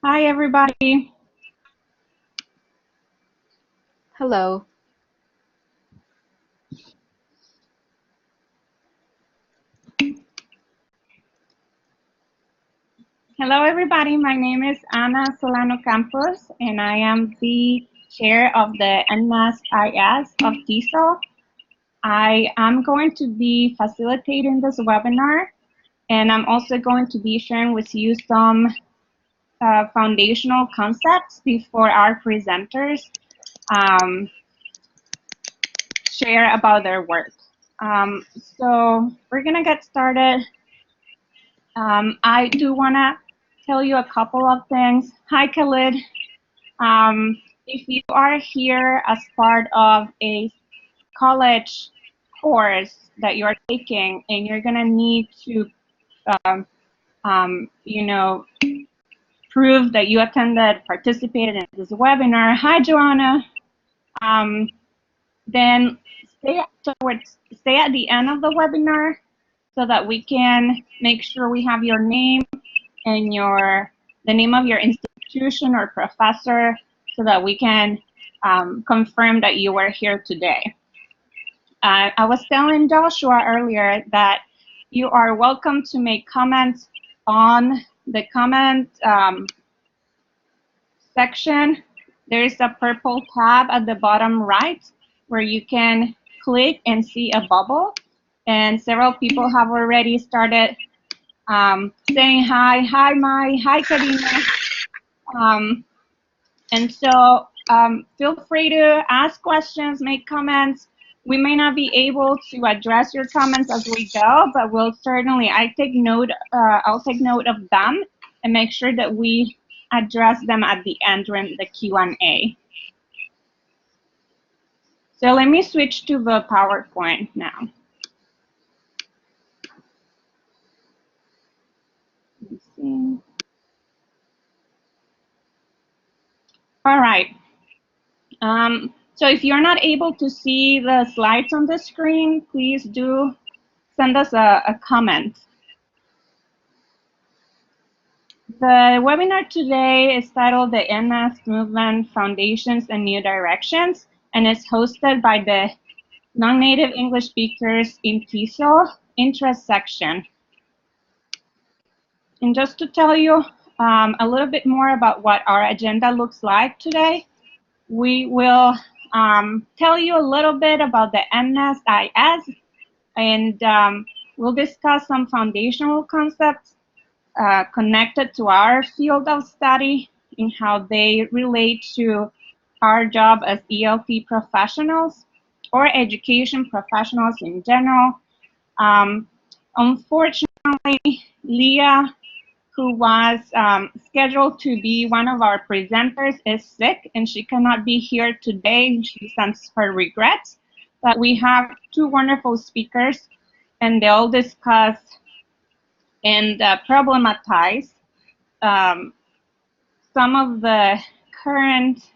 Hi, everybody. Hello. Hello, everybody. My name is Ana Solano Campos, and I am the chair of the NNEST-IS of TESOL. I am going to be facilitating this webinar, and I'm also going to be sharing with you some foundational concepts before our presenters share about their work. So we're going to get started. I do want to tell you a couple of things. Hi, Khalid. If you are here as part of a college course that you're taking and you're going to need to, prove that you attended, participated in this webinar, hi, Joanna, then stay at the end of the webinar so that we can make sure we have your name and the name of your institution or professor so that we can confirm that you were here today. I was telling Joshua earlier that you are welcome to make comments on the comment section. There is a purple tab at the bottom right where you can click and see a bubble. And several people have already started saying hi. Hi, Mai. Hi, Karina. And so feel free to ask questions, make comments. We may not be able to address your comments as we go, but we'll certainly, I'll take note of them and make sure that we address them at the end during the Q&A. So let me switch to the PowerPoint now. Let's see. All right. So if you're not able to see the slides on the screen, please do send us a comment. The webinar today is titled The NNEST Movement, Foundations and New Directions, and is hosted by the non-native English speakers in TESOL Intersection. And just to tell you a little bit more about what our agenda looks like today, we will tell you a little bit about the NNEST-IS, and we'll discuss some foundational concepts connected to our field of study in how they relate to our job as ELT professionals or education professionals in general. Unfortunately, Leah, who was scheduled to be one of our presenters, is sick and she cannot be here today. She sends her regrets. But we have two wonderful speakers, and they'll discuss and problematize some of the current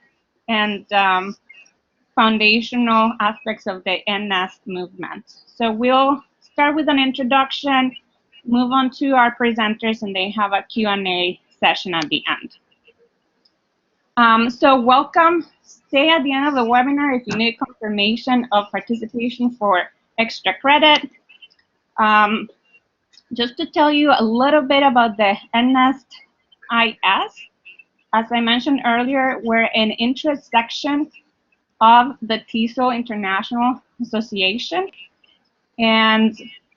and foundational aspects of the NNEST movement. So we'll start with an introduction, move on to our presenters, and they have a Q&A session at the end. So welcome. Stay at the end of the webinar if you need confirmation of participation for extra credit. Just to tell you a little bit about the NNEST-IS, as I mentioned earlier, we're an intersection of the TESOL International Association, and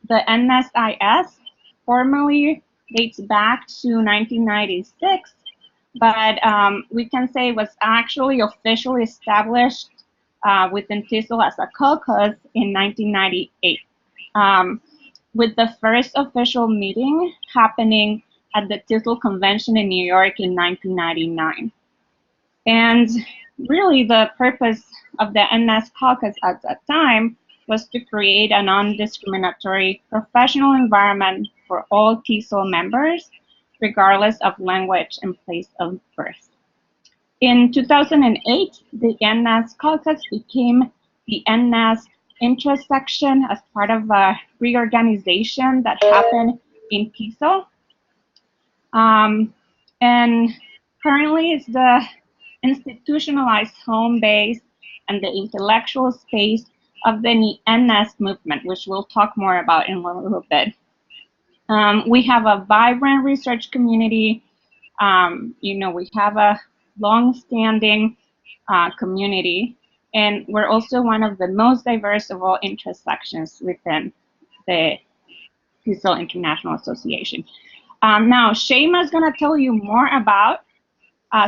the NNEST-IS formally dates back to 1996, but we can say it was actually officially established within TESOL as a caucus in 1998. With the first official meeting happening at the TESOL convention in New York in 1999. And really the purpose of the NNEST caucus at that time was to create a non-discriminatory professional environment for all TESOL members, regardless of language and place of birth. In 2008, the NNEST caucus became the NNEST Intersection as part of a reorganization that happened in TESOL. And currently is the institutionalized home base and the intellectual space of the NNEST movement, which we'll talk more about in a little bit. We have a vibrant research community. We have a long-standing community, and we're also one of the most diverse of all intersections within the TESOL International Association. Now, Shema is going to tell you more about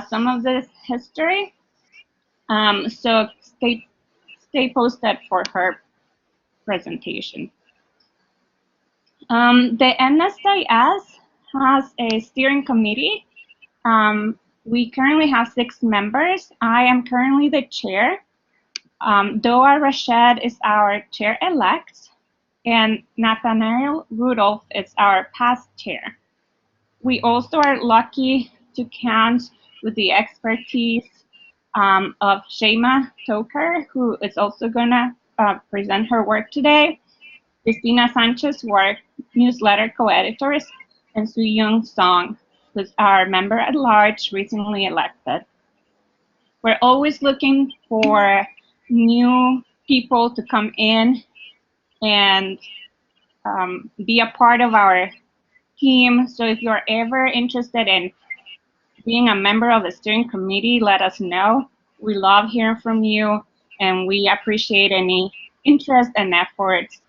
some of this history. So stay posted for her presentation. The NNEST-IS has a steering committee. We currently have 6 members. I am currently the chair. Doa Rashid is our chair-elect, and Nathaniel Rudolph is our past chair. We also are lucky to count with the expertise of Shema Toker, who is also going to present her work today, Cristina Sanchez, who are newsletter co-editors, and Su Young Song, who's our member at large, recently elected. We're always looking for new people to come in and be a part of our team. So if you're ever interested in being a member of the steering committee, let us know. We love hearing from you, and we appreciate any interest and efforts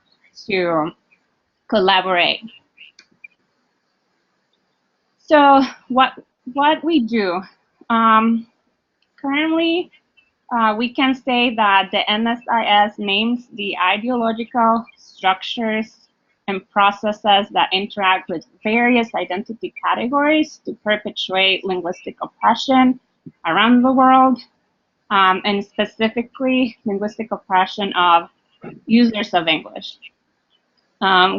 to collaborate. So what we do, currently we can say that the NNEST-IS names the ideological structures and processes that interact with various identity categories to perpetuate linguistic oppression around the world, and specifically linguistic oppression of users of English.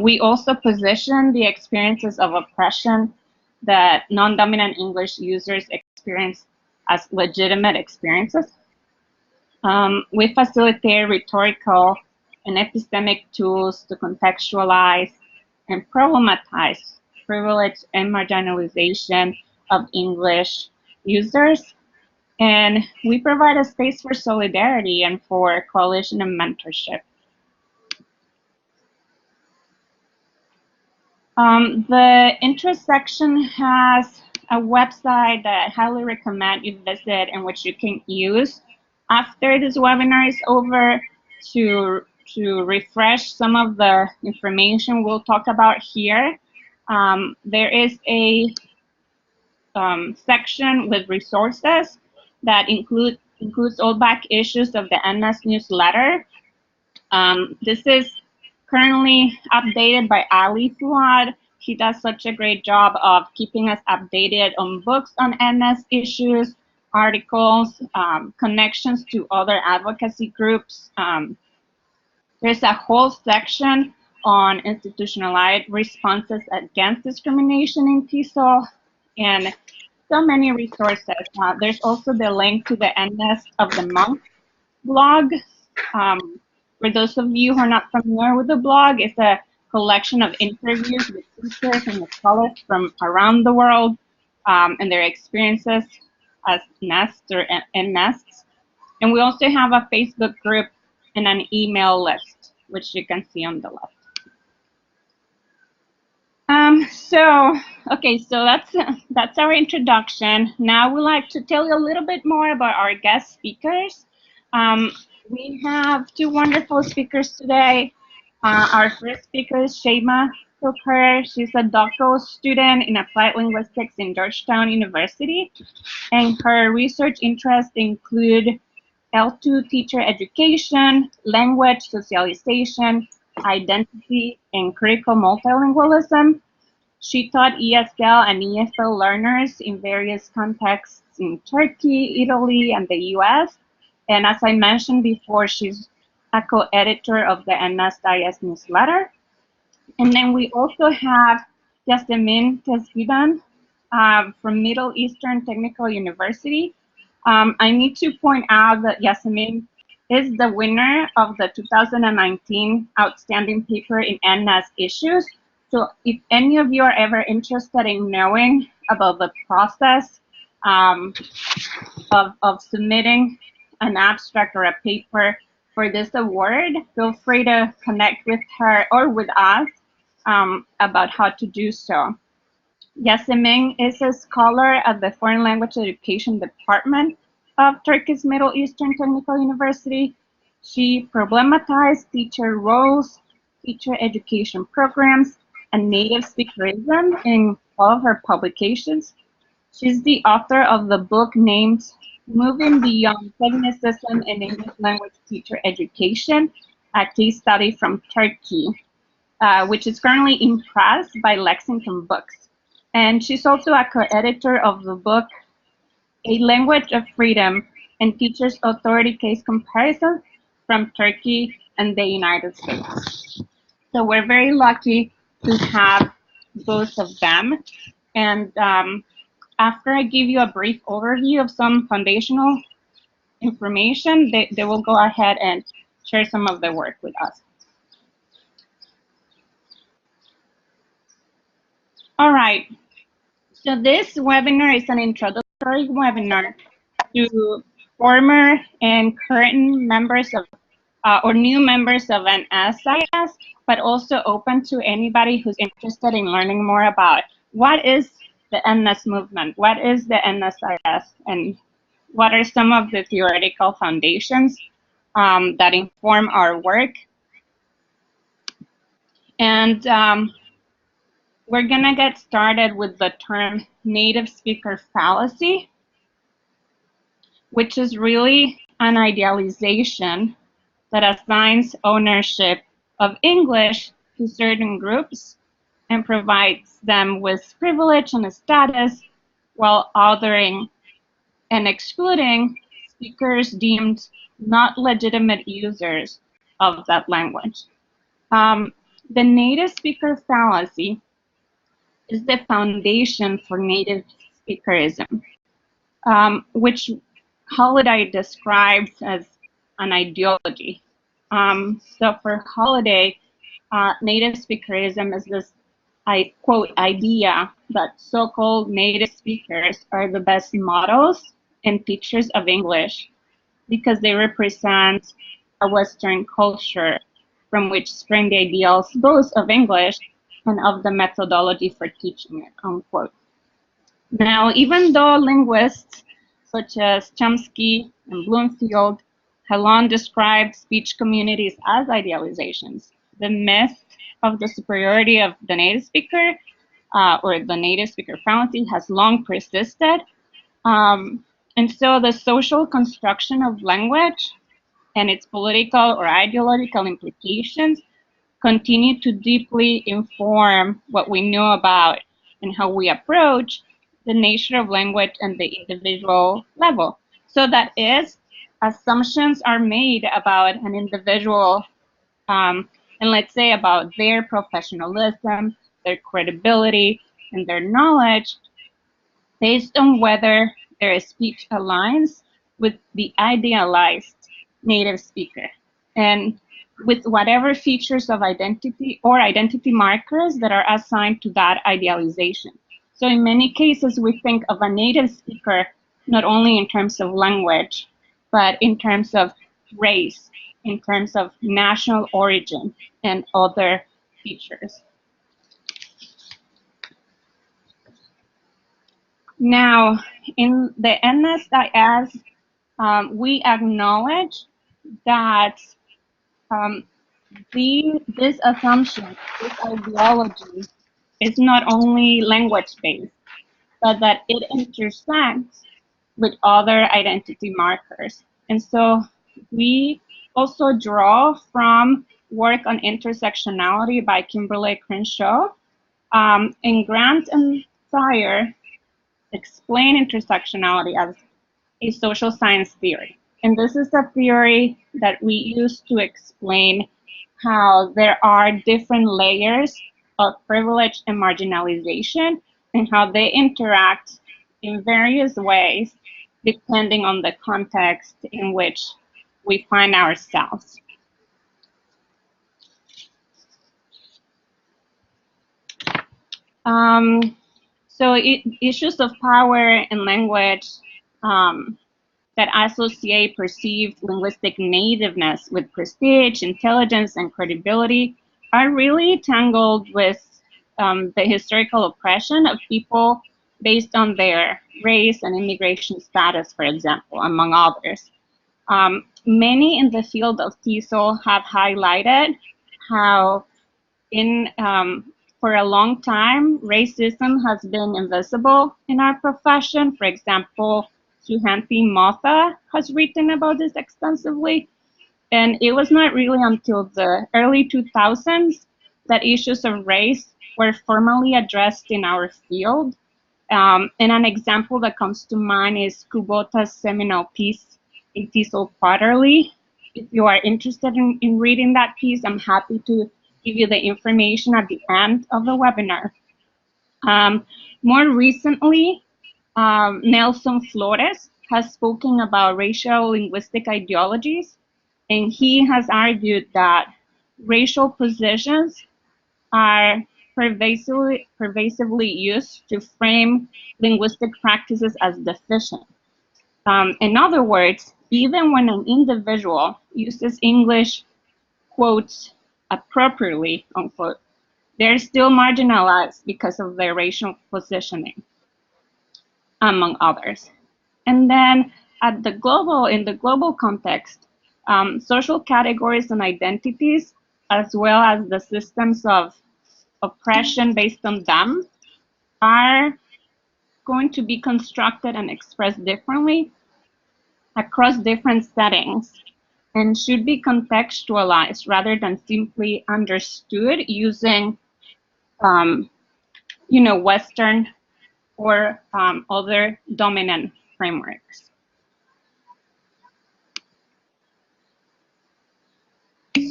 We also position the experiences of oppression that non-dominant English users experience as legitimate experiences. We facilitate rhetorical and epistemic tools to contextualize and problematize privilege and marginalization of English users. And we provide a space for solidarity and for coalition and mentorship. The intersection has a website that I highly recommend you visit, and which you can use after this webinar is over to refresh some of the information we'll talk about here. There is a section with resources that includes all back issues of the NNEST newsletter. This is currently updated by Ali Fuad. He does such a great job of keeping us updated on books on NNEST issues, articles, connections to other advocacy groups. There's a whole section on institutionalized responses against discrimination in TESOL, and so many resources. There's also the link to the NNEST of the Month blog. For those of you who are not familiar with the blog, it's a collection of interviews with teachers and scholars from around the world and their experiences as NNESTs or NNESTs. And we also have a Facebook group and an email list, which you can see on the left. So that's our introduction. Now we'd like to tell you a little bit more about our guest speakers. We have 2 wonderful speakers today. Our first speaker is Shema Toker. She's a doctoral student in applied linguistics in Georgetown University, and her research interests include L2 teacher education, language socialization, identity, and critical multilingualism. She taught ESL and EFL learners in various contexts in Turkey, Italy, and the US. And as I mentioned before, she's a co-editor of the NNEST-IS newsletter. And then we also have Yasemin Tezgidan from Middle Eastern Technical University. I need to point out that Yasemin is the winner of the 2019 Outstanding Paper in NNEST Issues. So if any of you are ever interested in knowing about the process um, of submitting an abstract or a paper for this award, feel free to connect with her or with us about how to do so. Yasemin is a scholar at the Foreign Language Education Department of Turkey's Middle Eastern Technical University. She problematized teacher roles, teacher education programs, and native speakerism in all of her publications. She's the author of the book named Moving Beyond Technicism in English Language Teacher Education, a case study from Turkey, which is currently in press by Lexington Books. And she's also a co-editor of the book A Language of Freedom and Teachers Authority Case Comparison from Turkey and the United States. So we're very lucky to have both of them. And after I give you a brief overview of some foundational information, they will go ahead and share some of their work with us. All right, so this webinar is an introductory webinar to former and current members of or new members of NNEST-IS, but also open to anybody who's interested in learning more about what is the NNEST movement, what is the NNEST-IS, and what are some of the theoretical foundations that inform our work. And we're gonna get started with the term native speaker fallacy, which is really an idealization that assigns ownership of English to certain groups and provides them with privilege and status while othering and excluding speakers deemed not legitimate users of that language. The native speaker fallacy is the foundation for native speakerism, which Holiday describes as an ideology. So for Holiday, native speakerism is this, I quote, idea that so-called native speakers are the best models and teachers of English because they represent a Western culture from which spring the ideals both of English and of the methodology for teaching it, unquote. Now, even though linguists such as Chomsky and Bloomfield have long described speech communities as idealizations, the myth of the superiority of the native speaker or the native speaker fallacy has long persisted. And so the social construction of language and its political or ideological implications continue to deeply inform what we know about and how we approach the nature of language and the individual level. So that is, assumptions are made about an individual and let's say about their professionalism, their credibility, and their knowledge based on whether their speech aligns with the idealized native speaker and with whatever features of identity or identity markers that are assigned to that idealization. So in many cases, we think of a native speaker not only in terms of language, but in terms of race, in terms of national origin, and other features. Now, in the NNEST-IS, we acknowledge that this assumption, this ideology, is not only language-based, but that it intersects with other identity markers. And so we also draw from work on intersectionality by Kimberly Crenshaw, and Grant and Thayer explain intersectionality as a social science theory. And this is a theory that we use to explain how there are different layers of privilege and marginalization and how they interact in various ways depending on the context in which we find ourselves. So issues of power and language that associate perceived linguistic nativeness with prestige, intelligence, and credibility are really tangled with the historical oppression of people based on their race and immigration status, for example, among others. Many in the field of TESOL have highlighted how for a long time, racism has been invisible in our profession. For example, Suhanti Motha has written about this extensively. And it was not really until the early 2000s that issues of race were formally addressed in our field. And an example that comes to mind is Kubota's seminal piece, A TESOL Quarterly. If you are interested in reading that piece, I'm happy to give you the information at the end of the webinar. More recently, Nelson Flores has spoken about racial linguistic ideologies, and he has argued that racial positions are pervasively used to frame linguistic practices as deficient. In other words, even when an individual uses English, quotes, appropriately, unquote, they're still marginalized because of their racial positioning, among others. And then in the global context, social categories and identities, as well as the systems of oppression based on them, are going to be constructed and expressed differently across different settings and should be contextualized rather than simply understood using, Western or other dominant frameworks.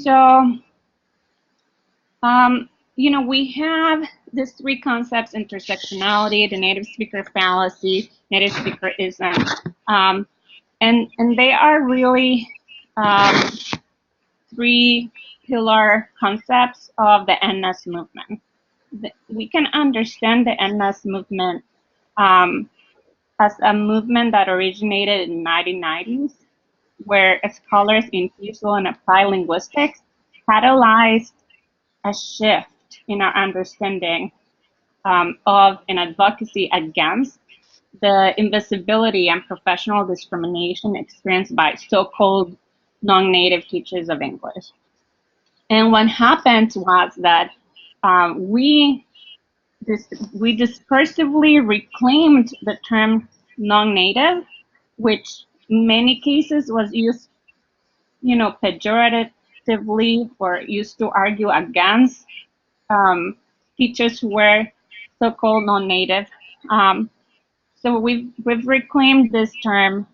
So, we have these three concepts: intersectionality, the native speaker fallacy, native speakerism, and they are really three pillar concepts of the NNEST movement. We can understand the NNEST movement as a movement that originated in the 1990s, where scholars in TESOL and applied linguistics catalyzed a shift in our understanding of an advocacy against the invisibility and professional discrimination experienced by so-called non-native teachers of English. And what happened was that we discursively reclaimed the term non-native, which in many cases was used, pejoratively or used to argue against teachers who were so-called non-native. So we've reclaimed this term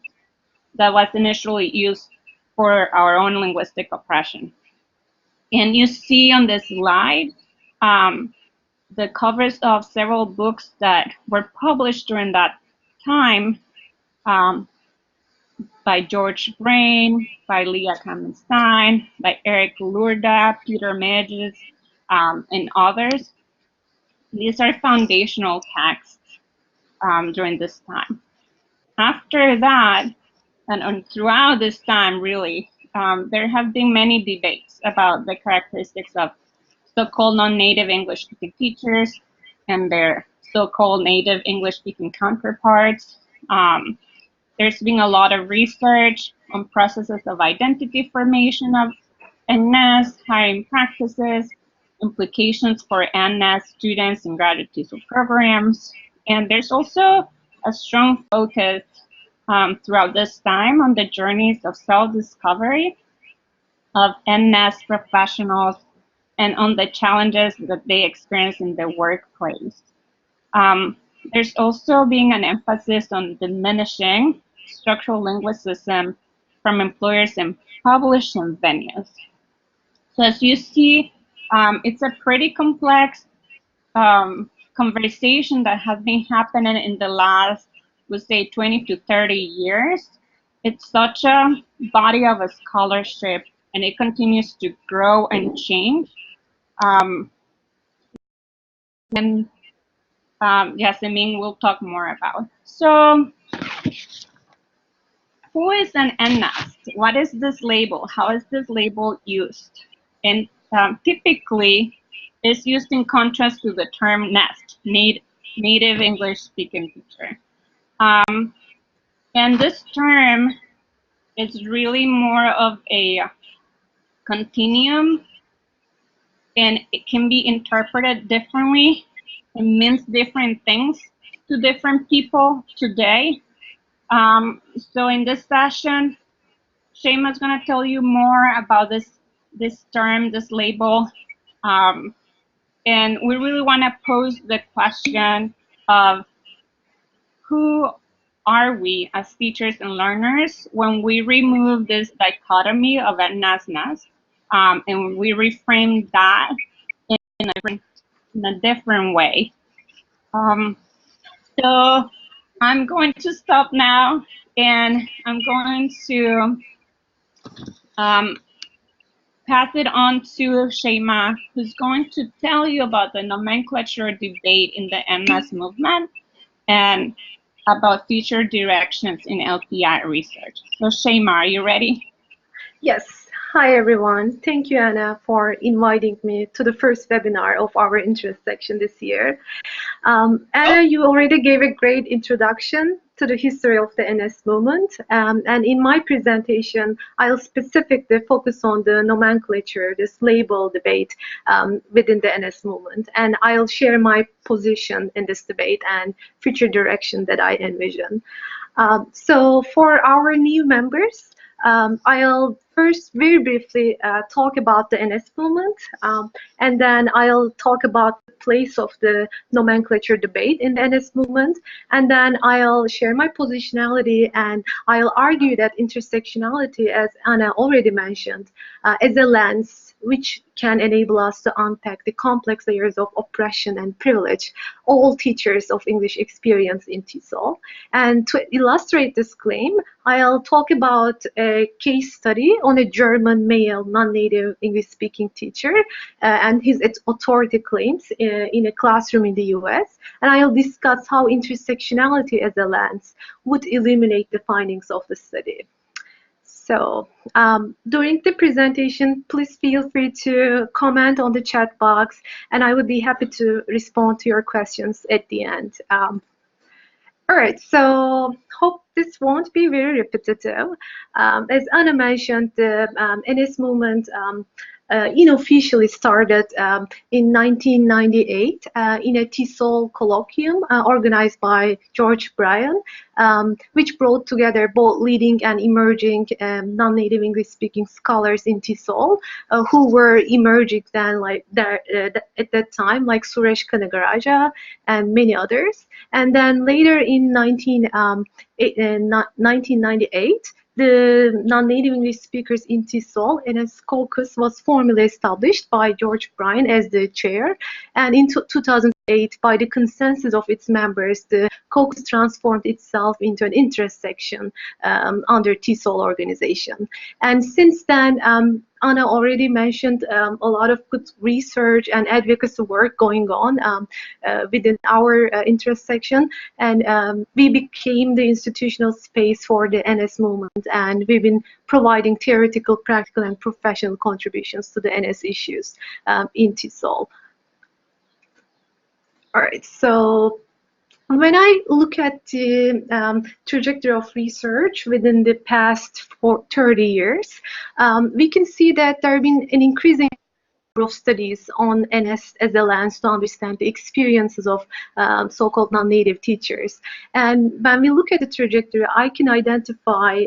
that was initially used for our own linguistic oppression. And you see on this slide the covers of several books that were published during that time by George Brain, by Leah Kamenstein, by Eric Lourda, Peter Medges, and others. These are foundational texts during this time. After that, and throughout this time, really, there have been many debates about the characteristics of so-called non-native English-speaking teachers and their so-called native English-speaking counterparts. There's been a lot of research on processes of identity formation of NNEST, hiring practices, implications for NNEST students in graduate TESOL programs. And there's also a strong focus throughout this time on the journeys of self-discovery of NNEST professionals and on the challenges that they experience in the workplace. There's also being an emphasis on diminishing structural linguicism from employers and publishing venues. So as you see, it's a pretty complex conversation that has been happening in the last, we'll say, 20 to 30 years. It's such a body of a scholarship, and it continues to grow and change. And Yasemin will talk more about. So who is an NNEST? What is this label? How is this label used? And typically, it's used in contrast to the term NEST, native English speaking teacher. And this term is really more of a continuum, and it can be interpreted differently. It means different things to different people today. So in this session, Shayma's going to tell you more about this term, this label, and we really want to pose the question of who are we as teachers and learners when we remove this dichotomy of NNEST, and we reframe that in a different way. So I'm going to stop now, and I'm going to pass it on to Shayma, who's going to tell you about the nomenclature debate in the NNEST movement and about future directions in LPI research. So Shayma, are you ready? Yes. Hi, everyone. Thank you, Anna, for inviting me to the first webinar of our interest section this year. Anna, you already gave a great introduction to the history of the NS movement. And in my presentation, I'll specifically focus on the nomenclature, this label debate within the NS movement. And I'll share my position in this debate and future direction that I envision. So for our new members, I'll first very briefly talk about the NS movement, and then I'll talk about the place of the nomenclature debate in the NS movement, and then I'll share my positionality, and I'll argue that intersectionality, as Anna already mentioned, is a lens which can enable us to unpack the complex layers of oppression and privilege all teachers of English experience in TESOL. And to illustrate this claim, I'll talk about a case study on a German male non-native English-speaking teacher and his authority claims in a classroom in the US. And I'll discuss how intersectionality as a lens would illuminate the findings of the study. So during the presentation, please feel free to comment on the chat box, and I would be happy to respond to your questions at the end. All right, so hope this won't be very repetitive. As Anna mentioned, the NS movement unofficially started in 1998 in a TESOL colloquium organized by George Bryan, which brought together both leading and emerging non-native English-speaking scholars in TESOL, who were emerging then, like at that time, like Suresh Kanagaraja and many others. And then later in 1998, the non-native English speakers in TESOL, NS caucus, was formally established by George Bryan as the chair, and in 2008, by the consensus of its members, the caucus transformed itself into an interest section under TESOL organization. And since then, Anna already mentioned a lot of good research and advocacy work going on within our interest section, and we became the institutional space for the NS movement, and we've been providing theoretical, practical, and professional contributions to the NS issues in TESOL. All right, so when I look at the trajectory of research within the past 30 years, we can see that there have been an increasing number of studies on NS as a lens to understand the experiences of so-called non-native teachers. And when we look at the trajectory, I can identify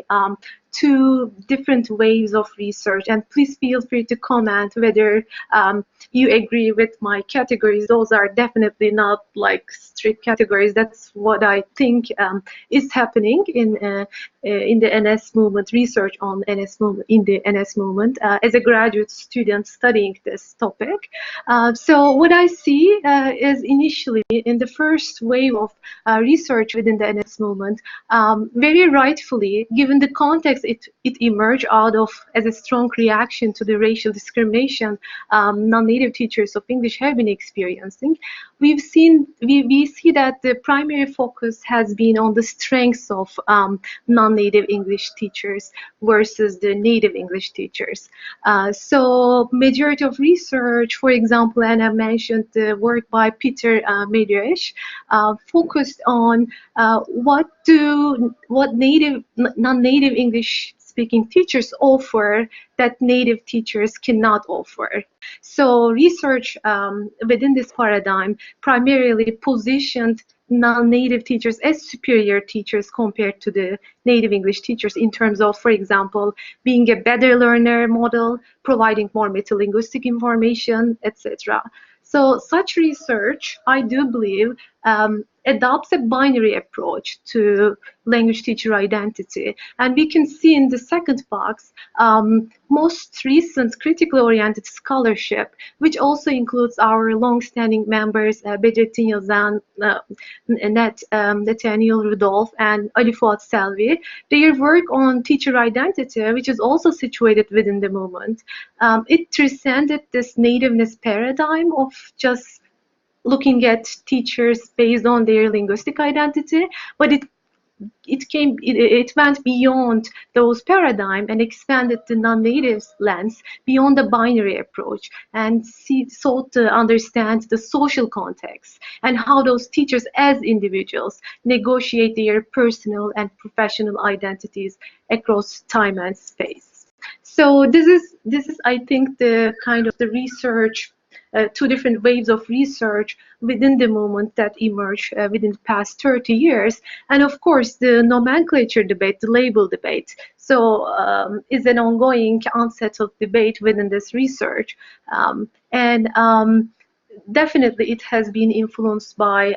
two different waves of research, and please feel free to comment whether you agree with my categories. Those are definitely not like strict categories. That's what I think is happening in the NS movement, research on NS movement, in the NS movement as a graduate student studying this topic. So what I see is initially in the first wave of research within the NS movement, very rightfully, given the context it emerged out of as a strong reaction to the racial discrimination non-native teachers of English have been experiencing, we see that the primary focus has been on the strengths of non-native English teachers versus the native English teachers. So majority of research, for example, and I mentioned the work by Peter Medresh, focused on what non-native English speaking teachers offer that native teachers cannot offer. So research within this paradigm primarily positioned non-native teachers as superior teachers compared to the native English teachers in terms of, for example, being a better learner model, providing more metalinguistic information, etc. So such research, I do believe, adopts a binary approach to language teacher identity. And we can see in the second box, most recent critically oriented scholarship, which also includes our long-standing members, Bedrettin Yazan, Nathaniel Rudolph, and Ali Fuat Selvi. Their work on teacher identity, which is also situated within the movement, it transcended this nativeness paradigm of just looking at teachers based on their linguistic identity, but it went beyond those paradigm and expanded the non-natives lens beyond the binary approach and sought to understand the social context and how those teachers as individuals negotiate their personal and professional identities across time and space. So this is I think the kind of the research, two different waves of research within the movement that emerged within the past 30 years. And of course, the nomenclature debate, the label debate, so is an ongoing unsettled debate within this research. Definitely it has been influenced by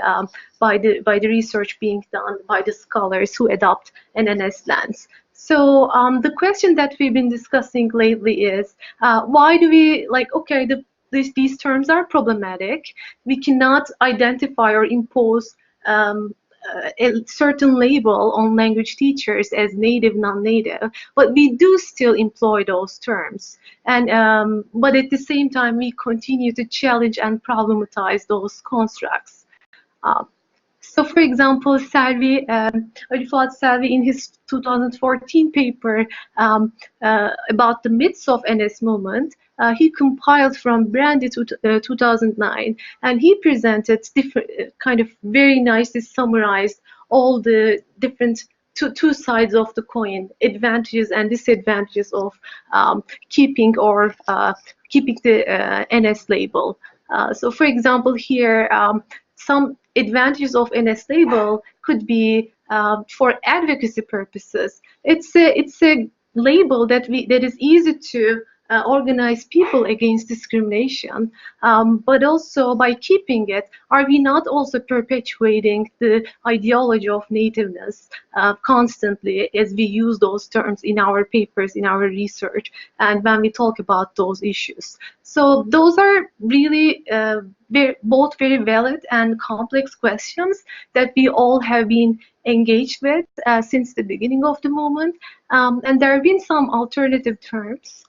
the research being done by the scholars who adopt NNS lens. So the question that we've been discussing lately is why do we okay, these terms are problematic. We cannot identify or impose a certain label on language teachers as native, non-native, but we do still employ those terms. And but at the same time, we continue to challenge and problematize those constructs. Uh, so, for example, Rifat Selvi, in his 2014 paper about the myths of NS movement, he compiled from Brandy to 2009, and he presented different, kind of very nicely summarized all the different two sides of the coin, advantages and disadvantages of keeping keeping the NS label. So, for example, here, some advantages of NS label could be for advocacy purposes. It's a label that is easy to organize people against discrimination, but also by keeping it, are we not also perpetuating the ideology of nativeness constantly as we use those terms in our papers, in our research, and when we talk about those issues? So those are really both very valid and complex questions that we all have been engaged with since the beginning of the movement. And there have been some alternative terms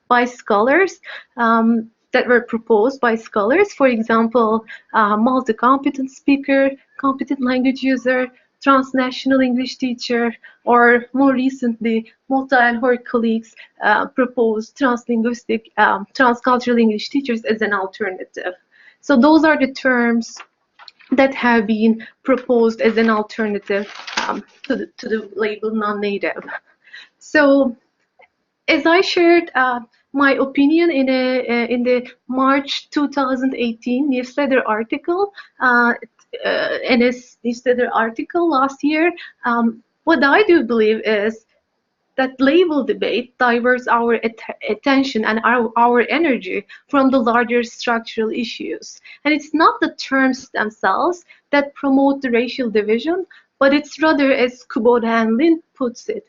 by scholars that were proposed by scholars. For example, multi-competent speaker, competent language user, transnational English teacher, or more recently, Malta and her colleagues proposed translinguistic, transcultural English teachers as an alternative. So those are the terms that have been proposed as an alternative to the label non-native. So as I shared my opinion in the March 2018 newsletter article, NS newsletter article last year, what I do believe is that label debate diverts our attention and our energy from the larger structural issues. And it's not the terms themselves that promote the racial division, but it's rather, as Kubota and Lin put it,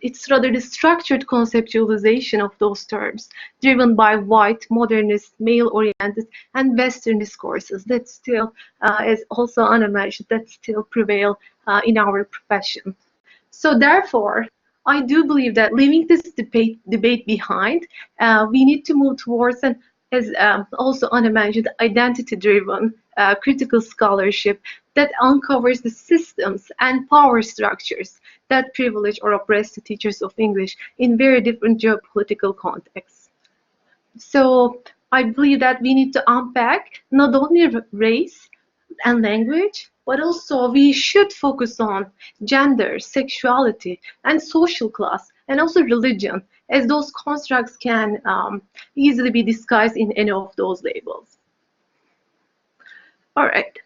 it's rather the structured conceptualization of those terms, driven by white, modernist, male-oriented, and Western discourses that still, as also Anna mentioned, that still prevail in our profession. So therefore, I do believe that leaving this debate behind, we need to move towards an, as also Anna mentioned, identity-driven critical scholarship that uncovers the systems and power structures that privilege or oppress the teachers of English in very different geopolitical contexts. So I believe that we need to unpack not only race and language, but also we should focus on gender, sexuality, and social class, and also religion, as those constructs can easily be disguised in any of those labels. All right.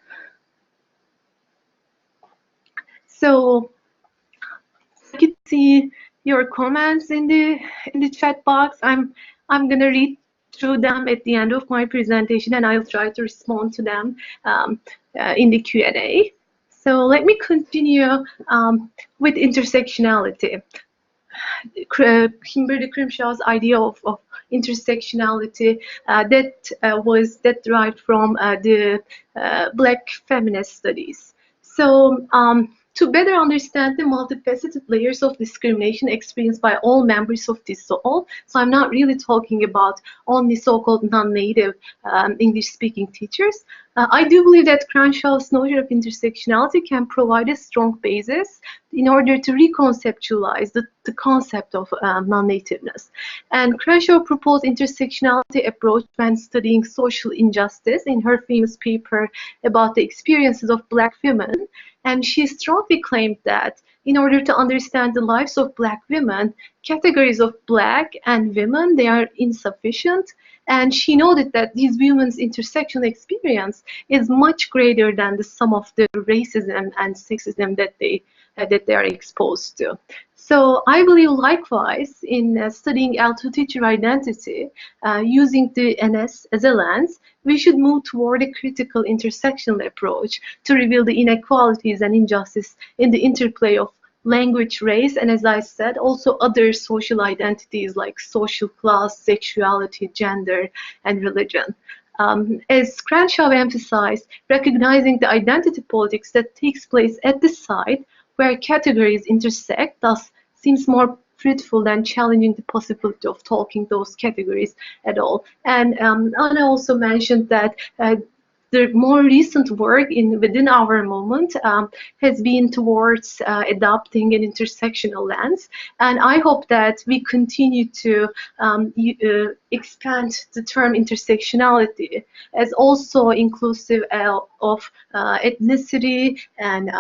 So I could see your comments in the chat box. I'm gonna read through them at the end of my presentation, and I'll try to respond to them in the Q&A. So let me continue with intersectionality. Kimberly Crimshaw's idea of intersectionality that derived from the Black feminist studies. So to better understand the multifaceted layers of discrimination experienced by all members of TESOL, so I'm not really talking about only so-called non-native English-speaking teachers, I do believe that Cranshaw's notion of intersectionality can provide a strong basis in order to reconceptualize the concept of non-nativeness. And Crenshaw proposed intersectionality approach when studying social injustice in her famous paper about the experiences of Black women. And she strongly claimed that in order to understand the lives of Black women, categories of Black and women, they are insufficient. And she noted that these women's intersectional experience is much greater than the sum of the racism and sexism that they are exposed to. So I believe likewise in studying L2 teacher identity, using the NS as a lens, we should move toward a critical intersectional approach to reveal the inequalities and injustice in the interplay of language, race, and as I said, also other social identities like social class, sexuality, gender, and religion. As Crenshaw emphasized, recognizing the identity politics that takes place at the site where categories intersect thus seems more fruitful than challenging the possibility of talking those categories at all. And Anna also mentioned that the more recent work within our movement has been towards adopting an intersectional lens, and I hope that we continue to expand the term intersectionality as also inclusive of ethnicity and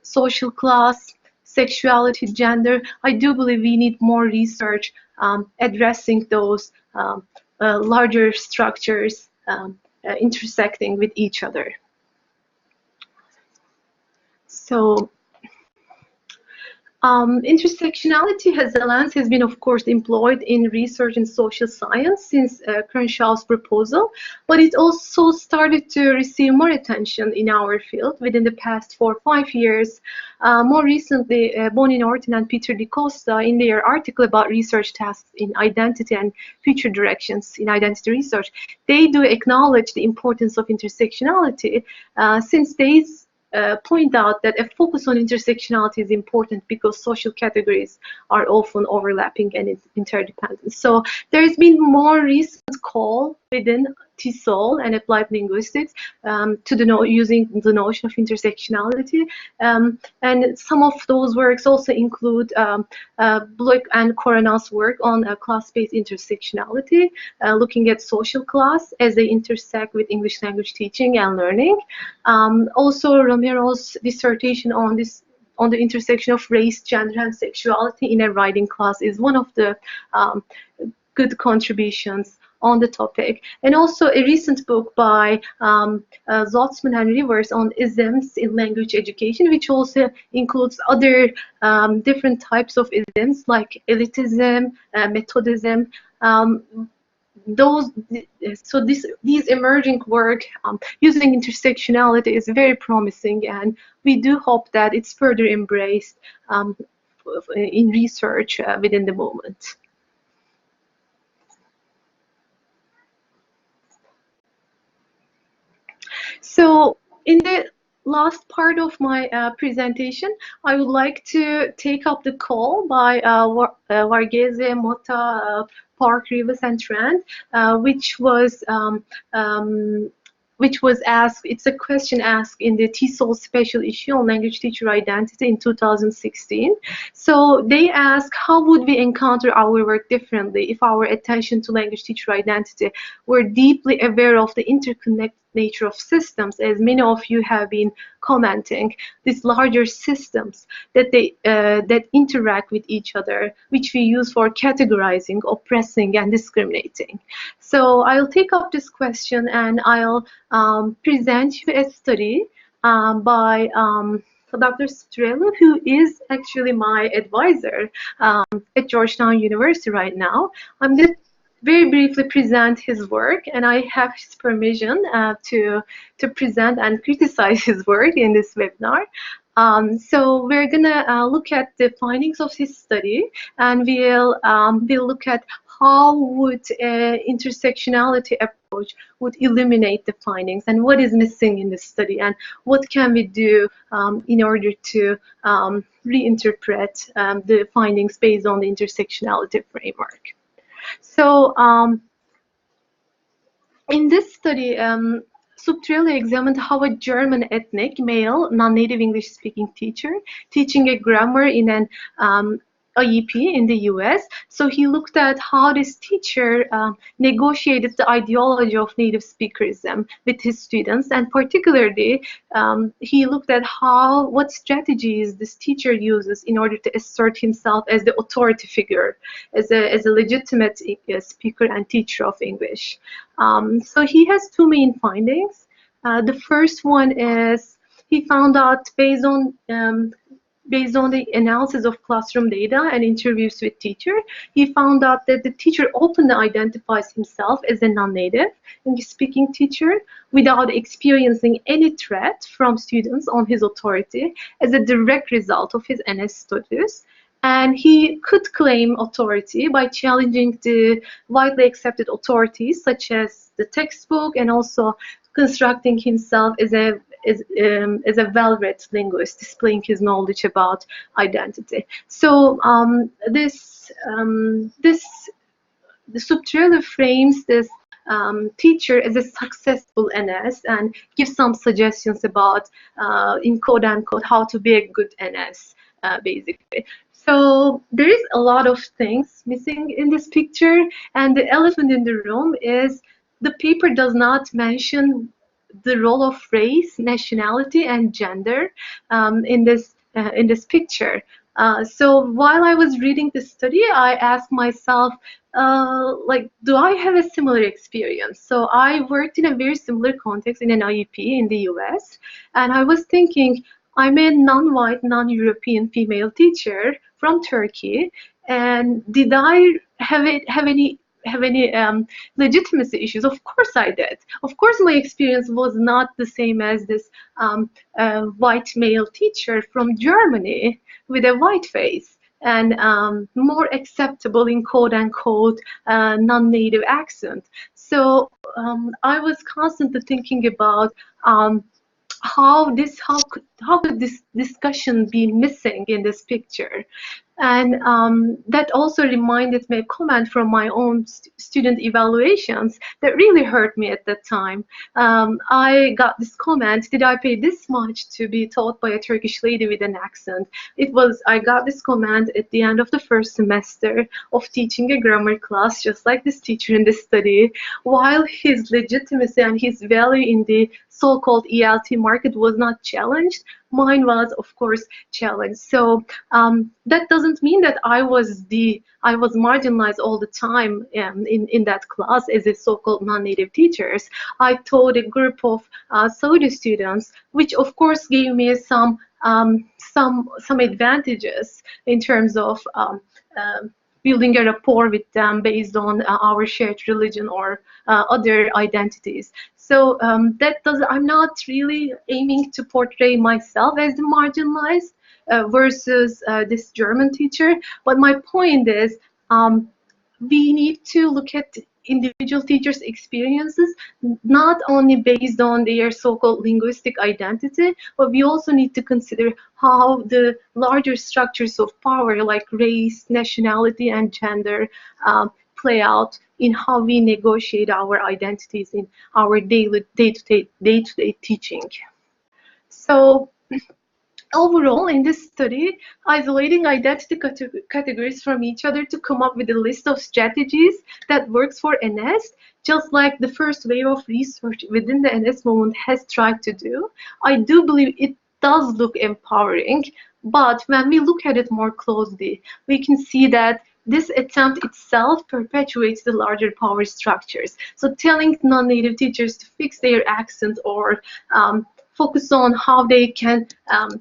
social class, sexuality, gender. I do believe we need more research addressing those larger structures intersecting with each other. So intersectionality as a lens has been, of course, employed in research in social science since Crenshaw's proposal, but it also started to receive more attention in our field within the past 4 or 5 years. More recently, Bonnie Norton and Peter DiCosta, in their article about research tasks in identity and future directions in identity research, they do acknowledge the importance of intersectionality since they point out that a focus on intersectionality is important because social categories are often overlapping and interdependent. So there has been more recent call within TESOL and applied linguistics to using the notion of intersectionality. And some of those works also include Bloch and Corona's work on class-based intersectionality, looking at social class as they intersect with English language teaching and learning. Also, Romero's dissertation on the intersection of race, gender, and sexuality in a writing class is one of the good contributions on the topic. And also a recent book by Zotzman and Rivers on isms in language education, which also includes other different types of isms like elitism, methodism. These emerging work using intersectionality is very promising, and we do hope that it's further embraced in research within the movement. So in the last part of my presentation, I would like to take up the call by Varghese, Mota, Park, Rivas, and Trent, which was asked. It's a question asked in the TESOL special issue on language teacher identity in 2016. So they ask, how would we encounter our work differently if our attention to language teacher identity were deeply aware of the interconnected nature of systems, as many of you have been commenting, these larger systems that interact with each other, which we use for categorizing, oppressing, and discriminating. So I'll take up this question and I'll present you a study by Dr. Strela, who is actually my advisor at Georgetown University right now. I'm going to very briefly present his work, and I have his permission to present and criticize his work in this webinar. So we're gonna look at the findings of his study, and we'll look at how would intersectionality approach would eliminate the findings, and what is missing in the study, and what can we do in order to reinterpret the findings based on the intersectionality framework. So in this study, Subtrelli examined how a German ethnic male non-native English-speaking teacher teaching a grammar in an IEP in the US. So he looked at how this teacher negotiated the ideology of native speakerism with his students, and particularly he looked at what strategies this teacher uses in order to assert himself as the authority figure, as a legitimate speaker and teacher of English. So he has two main findings. The first one is he found out based on the analysis of classroom data and interviews with teacher, he found out that the teacher openly identifies himself as a non-native English-speaking teacher without experiencing any threat from students on his authority as a direct result of his NS studies. And he could claim authority by challenging the widely accepted authorities such as the textbook, and also constructing himself as a well-read linguist, displaying his knowledge about identity. So the Subtrelli frames this teacher as a successful NS and gives some suggestions about, in quote unquote, how to be a good NS, basically. So there is a lot of things missing in this picture, and the elephant in the room is the paper does not mention the role of race, nationality, and gender in this picture. So while I was reading the study, I asked myself, do I have a similar experience? So I worked in a very similar context in an IEP in the US, and I was thinking, I'm a non-white, non-European female teacher from Turkey, and did I have any legitimacy issues? Of course I did. Of course my experience was not the same as this white male teacher from Germany with a white face and more acceptable in quote unquote non-native accent. So I was constantly thinking about how could this discussion be missing in this picture. And that also reminded me a comment from my own student evaluations that really hurt me at that time. I got this comment, did I pay this much to be taught by a Turkish lady with an accent? I got this comment at the end of the first semester of teaching a grammar class, just like this teacher in this study, while his legitimacy and his value in the so-called ELT market was not challenged. Mine was, of course, challenged. So that doesn't mean that I was marginalized all the time in that class as a so-called non-native teachers. I taught a group of Saudi students, which of course gave me some advantages in terms of building a rapport with them based on our shared religion or other identities. So I'm not really aiming to portray myself as the marginalized versus this German teacher, but my point is we need to look at individual teachers' experiences, not only based on their so-called linguistic identity, but we also need to consider how the larger structures of power like race, nationality, and gender play out in how we negotiate our identities in our day-to-day teaching. So overall, in this study, isolating identity categories from each other to come up with a list of strategies that works for NS, just like the first wave of research within the NS movement has tried to do, I do believe it does look empowering, but when we look at it more closely, we can see that this attempt itself perpetuates the larger power structures. So telling non-native teachers to fix their accent or focus on how they can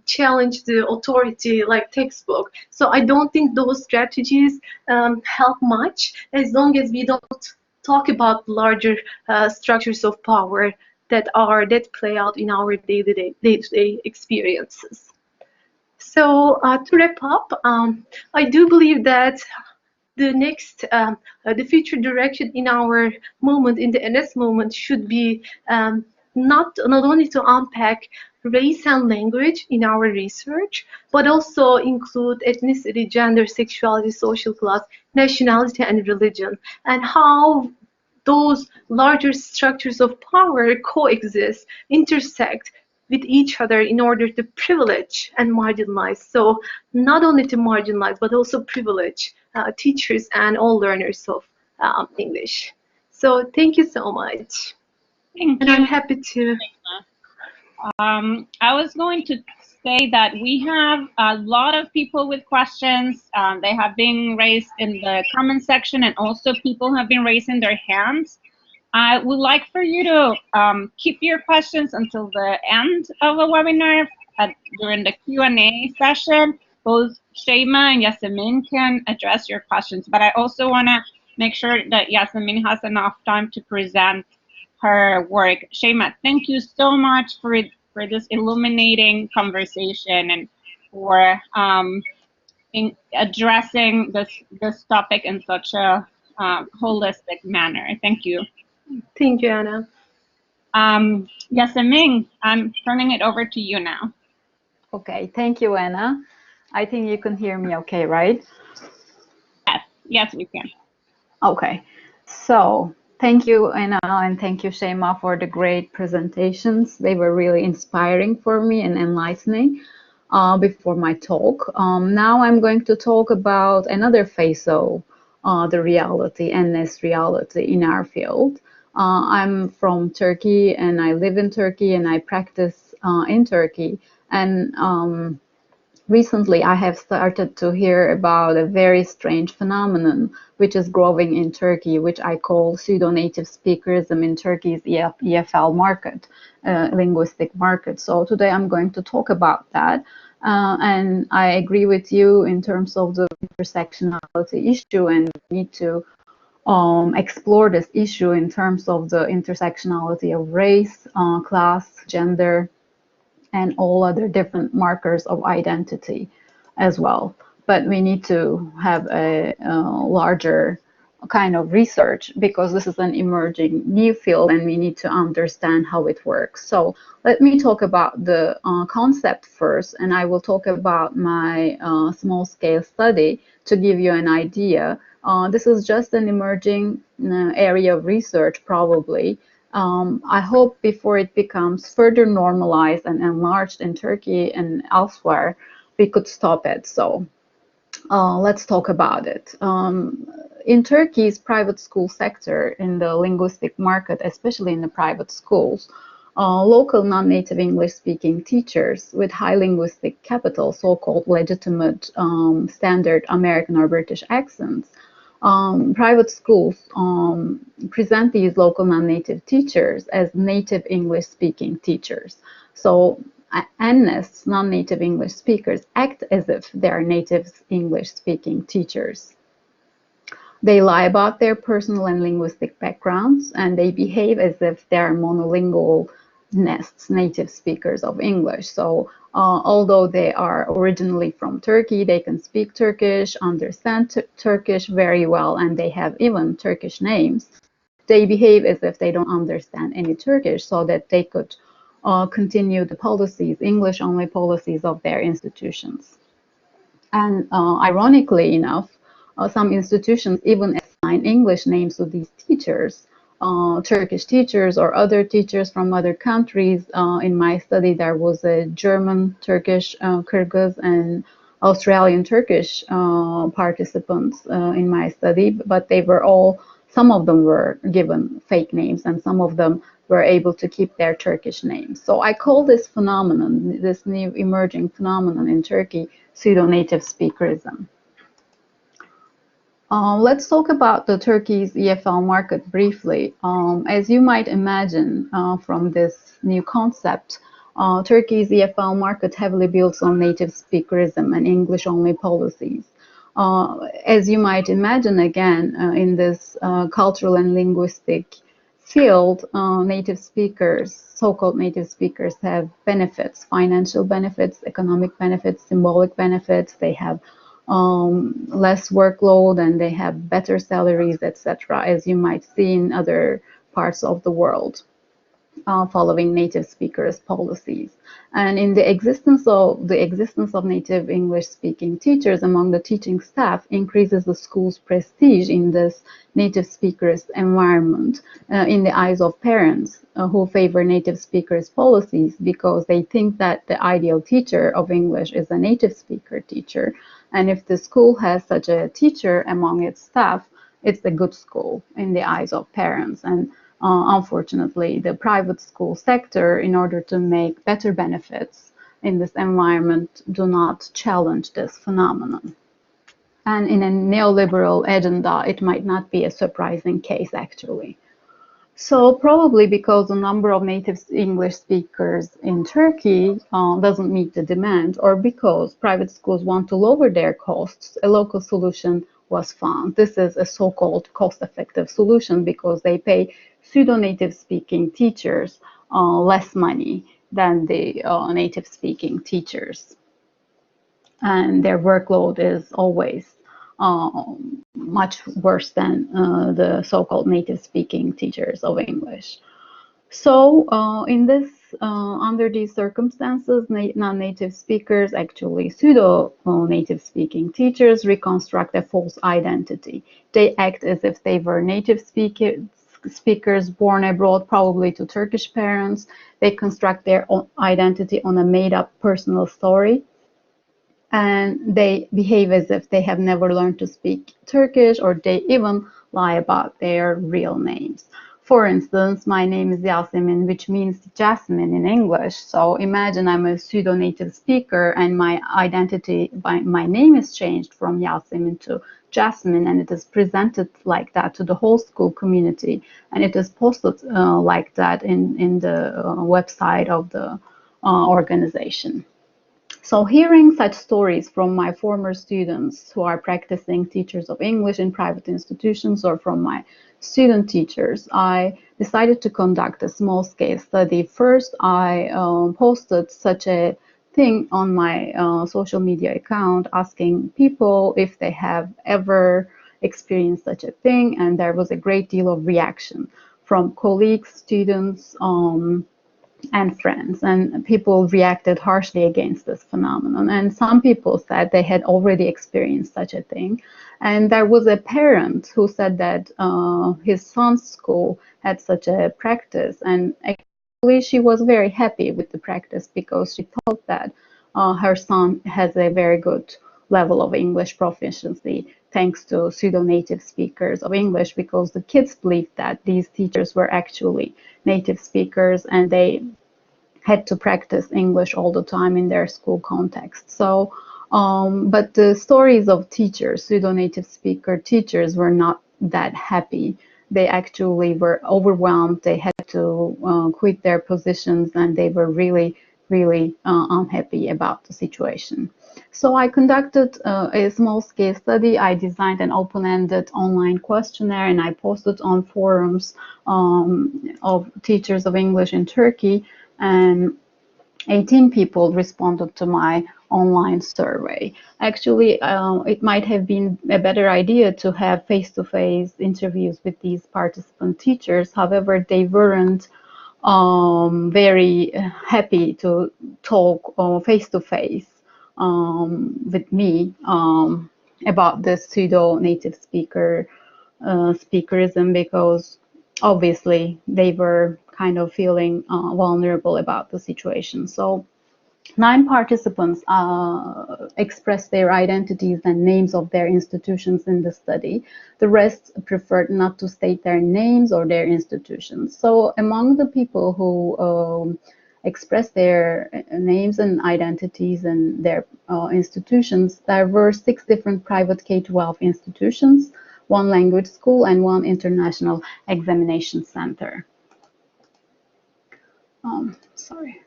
challenge the authority like textbook. So I don't think those strategies help much as long as we don't talk about larger structures of power that play out in our day-to-day experiences. So to wrap up, I do believe that the future direction in our movement, in the NS movement, should be not only to unpack race and language in our research, but also include ethnicity, gender, sexuality, social class, nationality, and religion, and how those larger structures of power coexist, intersect with each other in order to privilege and marginalize. So not only to marginalize, but also privilege teachers and all learners of English. So thank you so much. Thank And you. I'm happy to. I was going to say that we have a lot of people with questions. They have been raised in the comment section, and also people have been raising their hands. I would like for you to keep your questions until the end of the webinar. During the Q&A session, both Shema and Yasemin can address your questions, but I also want to make sure that Yasemin has enough time to present her work. Shema, thank you so much for this illuminating conversation and for in addressing this topic in such a holistic manner. Thank you. Thank you, Anna. Yasemin, I'm turning it over to you now. Okay, thank you, Anna. I think you can hear me okay, right? Yes, we can. Okay, so thank you, Anna, and thank you, Shema, for the great presentations. They were really inspiring for me and enlightening before my talk. Now I'm going to talk about another phase of the reality, NNEST reality in our field. I'm from Turkey and I live in Turkey and I practice in Turkey. And recently, I have started to hear about a very strange phenomenon which is growing in Turkey, which I call pseudo-native speakerism in Turkey's EFL market, linguistic market. So today I'm going to talk about that. And I agree with you in terms of the intersectionality issue, and we need to explore this issue in terms of the intersectionality of race, class, gender, and all other different markers of identity as well. But we need to have a larger kind of research because this is an emerging new field and we need to understand how it works. So let me talk about the concept first, and I will talk about my small scale study to give you an idea. This is just an emerging area of research probably. I hope before it becomes further normalized and enlarged in Turkey and elsewhere, we could stop it. So let's talk about it. In Turkey's private school sector, in the linguistic market, especially in the private schools, local non-native English-speaking teachers with high linguistic capital, so-called legitimate standard American or British accents, private schools present these local non-native teachers as native English-speaking teachers. So NNEST, non-native English speakers, act as if they are native English-speaking teachers. They lie about their personal and linguistic backgrounds, and they behave as if they are monolingual nests, native speakers of English. So although they are originally from Turkey, they can speak Turkish, understand Turkish very well, and they have even Turkish names. they behave as if they don't understand any Turkish so that they could continue the policies, English-only policies of their institutions. And ironically enough, some institutions even assign English names to these teachers, Turkish teachers or other teachers from other countries. In my study, there was a German, Turkish, Kyrgyz, and Australian Turkish participants in my study, but they were all, some of them were given fake names and some of them were able to keep their Turkish names. So I call this phenomenon, this new emerging phenomenon in Turkey, pseudo-native speakerism. Let's talk about the Turkey's EFL market briefly. As you might imagine from this new concept, Turkey's EFL market heavily builds on native speakerism and English-only policies. As you might imagine, again, in this cultural and linguistic field, native speakers, so-called native speakers, have benefits, financial benefits, economic benefits, symbolic benefits. They have less workload and they have better salaries, etc., as you might see in other parts of the world. Following native speakers' policies, and in the existence of native English-speaking teachers among the teaching staff increases the school's prestige in this native speakers environment in the eyes of parents who favor native speakers policies because they think that the ideal teacher of English is a native speaker teacher, and if the school has such a teacher among its staff, it's a good school in the eyes of parents. And unfortunately, the private school sector, in order to make better benefits in this environment, do not challenge this phenomenon. And in a neoliberal agenda, it might not be a surprising case, actually. So probably because the number of native English speakers in Turkey doesn't meet the demand, or because private schools want to lower their costs, a local solution was found. This is a so-called cost-effective solution because they pay pseudo-native speaking teachers less money than the native speaking teachers. And their workload is always much worse than the so-called native speaking teachers of English. So under these circumstances, non-native speakers, actually pseudo-native speaking teachers, reconstruct a false identity. They act as if they were native speakers born abroad, probably to Turkish parents. They construct their own identity on a made-up personal story. And they behave as if they have never learned to speak Turkish, or they even lie about their real names. For instance, my name is Yasemin, which means Jasmine in English. So imagine I'm a pseudo-native speaker and my identity, my name is changed from Yasemin to Jasmine, and it is presented like that to the whole school community. And it is posted like that in the website of the organization. So hearing such stories from my former students who are practicing teachers of English in private institutions, or from my student teachers, I decided to conduct a small-scale study. First, I posted such a thing on my social media account, asking people if they have ever experienced such a thing, and there was a great deal of reaction from colleagues, students, and friends, and people reacted harshly against this phenomenon. And some people said they had already experienced such a thing. And there was a parent who said that his son's school had such a practice, and actually she was very happy with the practice because she thought that her son has a very good level of English proficiency thanks to pseudo-native speakers of English, because the kids believed that these teachers were actually native speakers and they had to practice English all the time in their school context. So, but the stories of teachers, pseudo-native speaker teachers, were not that happy. They actually were overwhelmed. They had to quit their positions, and they were really, really unhappy about the situation. So I conducted a small-scale study. I designed an open-ended online questionnaire, and I posted on forums of teachers of English in Turkey. And 18 people responded to my online survey. Actually, it might have been a better idea to have face-to-face interviews with these participant teachers. However, they weren't very happy to talk face-to-face with me about the pseudo-native speakerism, because obviously they were kind of feeling vulnerable about the situation. So 9 participants expressed their identities and names of their institutions in the study. The rest preferred not to state their names or their institutions. So among the people who expressed their names and identities and their institutions, there were 6 different private K-12 institutions, 1 language school, and 1 international examination center. Sorry.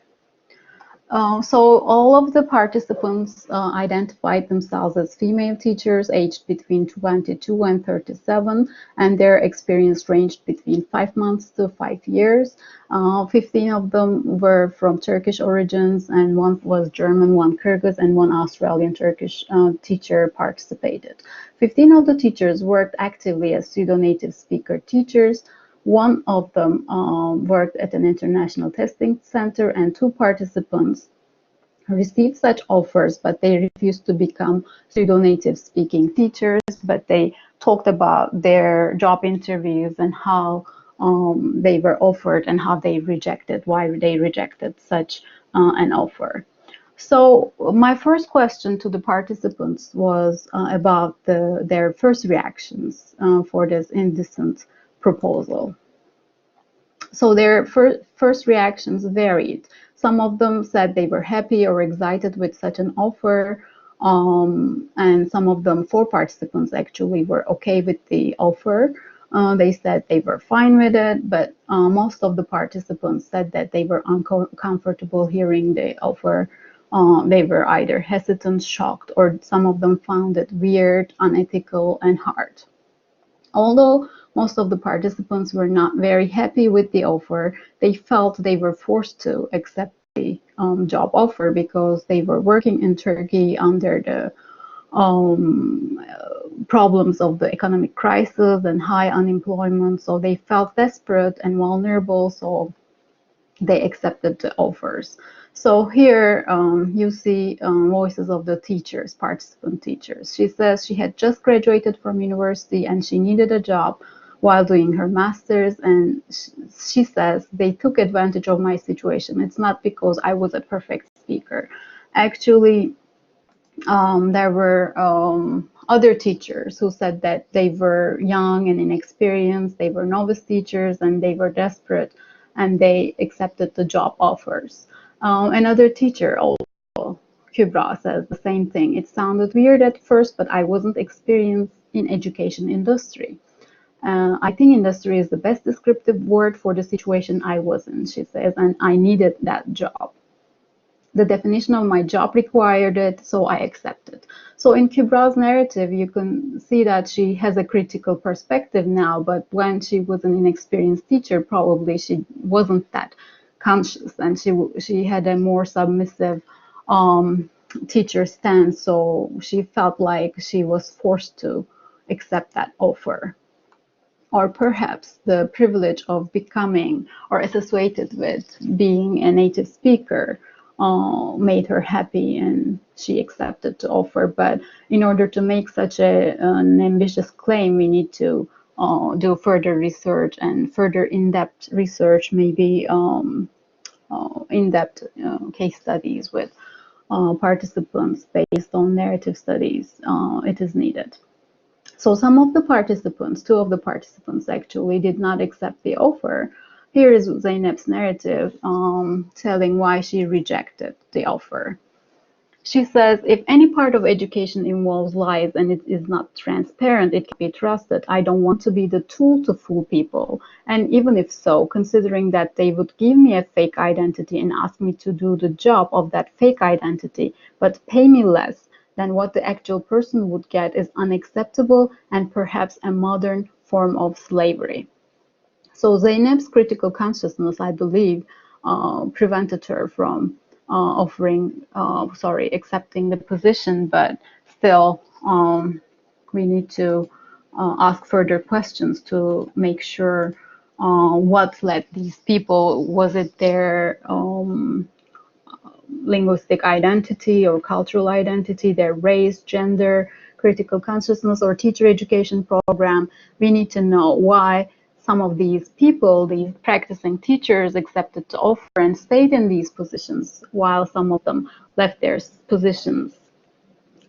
So all of the participants identified themselves as female teachers aged between 22 and 37, and their experience ranged between 5 months to 5 years. 15 of them were from Turkish origins, and 1 was German, 1 Kyrgyz, and 1 Australian Turkish teacher participated. 15 of the teachers worked actively as pseudo-native speaker teachers. 1 of them worked at an international testing center, and 2 participants received such offers, but they refused to become pseudo-native speaking teachers. But they talked about their job interviews and how they were offered and how they rejected, why they rejected such an offer. So my first question to the participants was about their first reactions for this indecent proposal. So their first reactions varied. Some of them said they were happy or excited with such an offer, and some of them, 4 participants actually, were okay with the offer. They said they were fine with it, but most of the participants said that they were uncomfortable hearing the offer. They were either hesitant, shocked, or some of them found it weird, unethical, and hard. Although most of the participants were not very happy with the offer, they felt they were forced to accept the job offer because they were working in Turkey under the problems of the economic crisis and high unemployment. So they felt desperate and vulnerable, so they accepted the offers. So here you see voices of the teachers, participant teachers. She says she had just graduated from university and she needed a job while doing her master's, and she says they took advantage of my situation. It's not because I was a perfect speaker. Actually, there were other teachers who said that they were young and inexperienced, they were novice teachers, and they were desperate, and they accepted the job offers. Another teacher, also, Kübra, says the same thing. It sounded weird at first, but I wasn't experienced in education industry. I think industry is the best descriptive word for the situation I was in, she says, and I needed that job. The definition of my job required it, so I accepted. So in Kübra's narrative, you can see that she has a critical perspective now, but when she was an inexperienced teacher, probably she wasn't that conscious, and she had a more submissive teacher stance, so she felt like she was forced to accept that offer. Or perhaps the privilege of becoming or associated with being a native speaker made her happy and she accepted the offer. But in order to make such an ambitious claim, we need to do further research and further in-depth research, maybe in-depth case studies with participants based on narrative studies. It is needed. So some of the participants, 2 of the participants actually, did not accept the offer. Here is Zeynep's narrative telling why she rejected the offer. She says, if any part of education involves lies and it is not transparent, it can be trusted. I don't want to be the tool to fool people. And even if so, considering that they would give me a fake identity and ask me to do the job of that fake identity, but pay me less than what the actual person would get, is unacceptable and perhaps a modern form of slavery. So Zeynep's critical consciousness, I believe, prevented her from accepting the position, but still we need to ask further questions to make sure what led these people. Was it their linguistic identity or cultural identity, their race, gender, critical consciousness, or teacher education program? We need to know why some of these people, these practicing teachers, accepted to offer and stayed in these positions, while some of them left their positions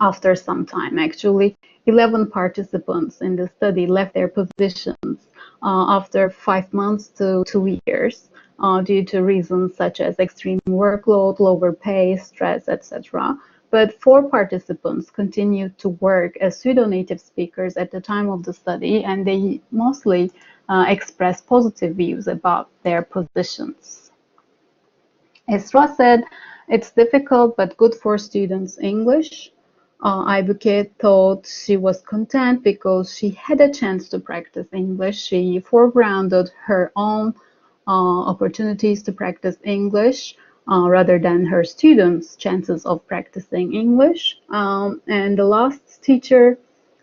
after some time. Actually, 11 participants in the study left their positions after 5 months to 2 years due to reasons such as extreme workload, lower pay, stress, etc. But 4 participants continued to work as pseudo-native speakers at the time of the study, and they mostly expressed positive views about their positions. Esra said, "It's difficult but good for students' English." Advocate thought she was content because she had a chance to practice English. She foregrounded her own opportunities to practice English rather than her students' chances of practicing English. And the last teacher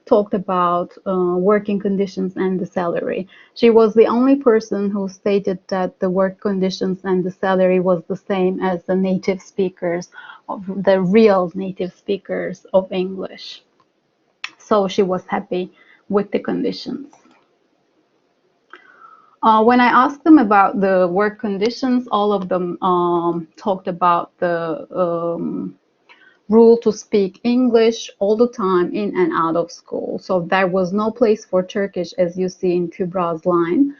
talked about working conditions and the salary. She was the only person who stated that the work conditions and the salary was the same as the native speakers, of the real native speakers of English. So she was happy with the conditions. When I asked them about the work conditions, all of them talked about the rule to speak English all the time in and out of school. So there was no place for Turkish, as you see in Kübra's line.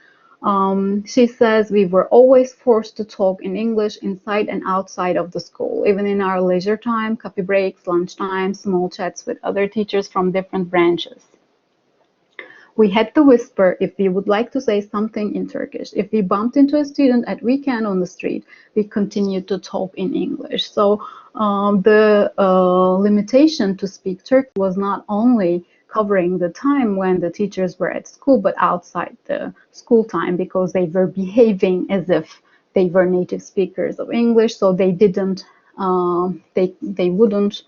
She says we were always forced to talk in English inside and outside of the school, even in our leisure time, coffee breaks, lunchtime, small chats with other teachers from different branches. We had to whisper if we would like to say something in Turkish. If we bumped into a student at weekend on the street, we continued to talk in English. So the limitation to speak Turkish was not only covering the time when the teachers were at school, but outside the school time, because they were behaving as if they were native speakers of English. So they didn't, they wouldn't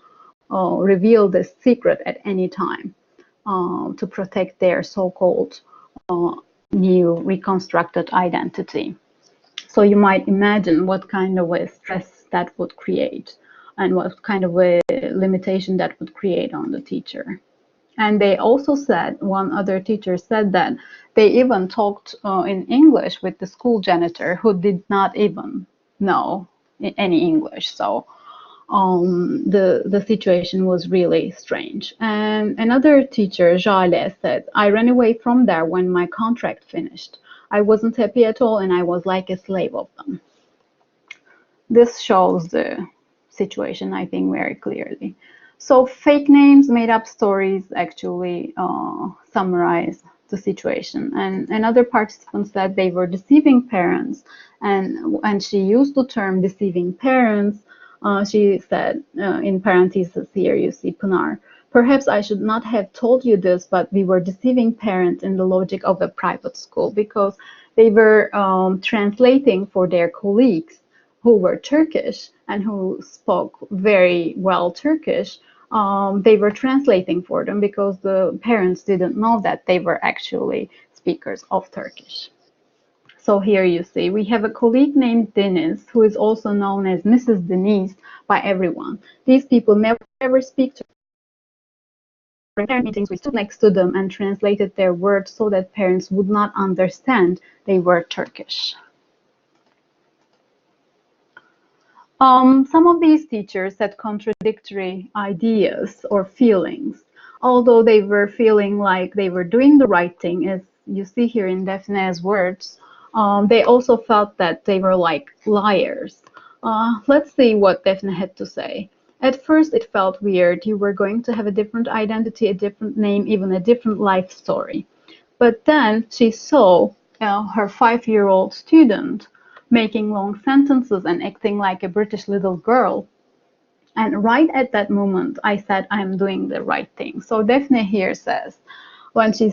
reveal this secret at any time. To protect their so-called new reconstructed identity. So you might imagine what kind of a stress that would create and what kind of a limitation that would create on the teacher. And they also said, one other teacher said that they even talked in English with the school janitor who did not even know any English. So the situation was really strange. And another teacher, Jale, said, I ran away from there when my contract finished. I wasn't happy at all and I was like a slave of them. This shows the situation, I think, very clearly. So fake names, made up stories actually summarize the situation. And another participant said they were deceiving parents, and she used the term deceiving parents. She said, in parentheses here, you see Pinar, perhaps I should not have told you this, but we were deceiving parents in the logic of a private school, because they were translating for their colleagues who were Turkish and who spoke very well Turkish. They were translating for them because the parents didn't know that they were actually speakers of Turkish. So here you see, we have a colleague named Deniz, who is also known as Mrs. Denise by everyone. These people never ever speak to parent meetings. We stood next to them and translated their words so that parents would not understand they were Turkish. Some of these teachers had contradictory ideas or feelings. Although they were feeling like they were doing the right thing, as you see here in Defne's words, they also felt that they were like liars. Let's see what Defne had to say. At first, it felt weird. You were going to have a different identity, a different name, even a different life story. But then she saw her 5-year-old student making long sentences and acting like a British little girl. And right at that moment, I said, I'm doing the right thing. So Defne here says, when she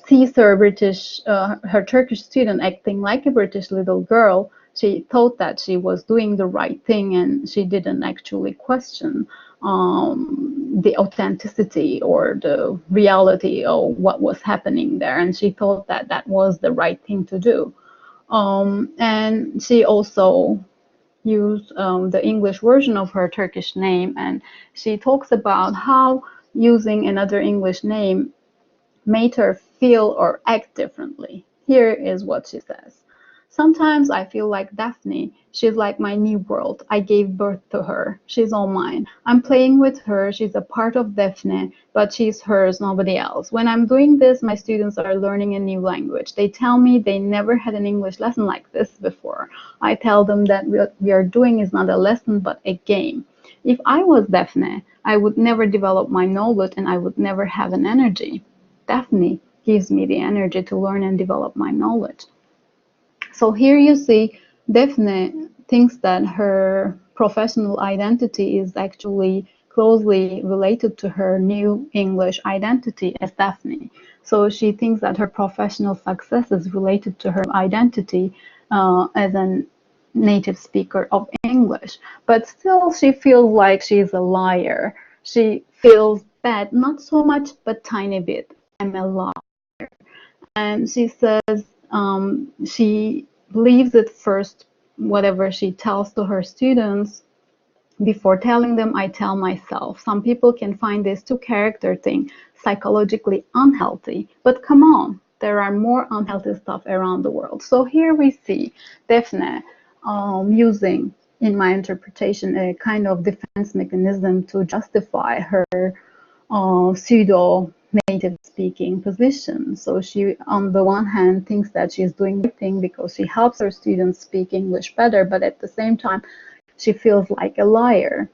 sees her Turkish student acting like a British little girl, she thought that she was doing the right thing, and she didn't actually question the authenticity or the reality of what was happening there, and she thought that that was the right thing to do. And she also used the English version of her Turkish name, and she talks about how using another English name made her feel or act differently. Here is what she says. Sometimes I feel like Daphne. She's like my new world. I gave birth to her. She's all mine. I'm playing with her. She's a part of Daphne, but she's hers, nobody else. When I'm doing this, my students are learning a new language. They tell me they never had an English lesson like this before. I tell them that what we are doing is not a lesson, but a game. If I was Daphne, I would never develop my knowledge and I would never have an energy. Daphne gives me the energy to learn and develop my knowledge. So here you see Daphne thinks that her professional identity is actually closely related to her new English identity as Daphne. So she thinks that her professional success is related to her identity as a native speaker of English. But still she feels like she's a liar. She feels bad, not so much, but tiny bit. I'm a liar. And she says she believes at first whatever she tells to her students. Before telling them, I tell myself. Some people can find this two-character thing psychologically unhealthy, but come on, there are more unhealthy stuff around the world. So here we see Daphne using, in my interpretation, a kind of defense mechanism to justify her pseudo native speaking position. So she, on the one hand, thinks that she's doing the right thing because she helps her students speak English better, but at the same time, she feels like a liar.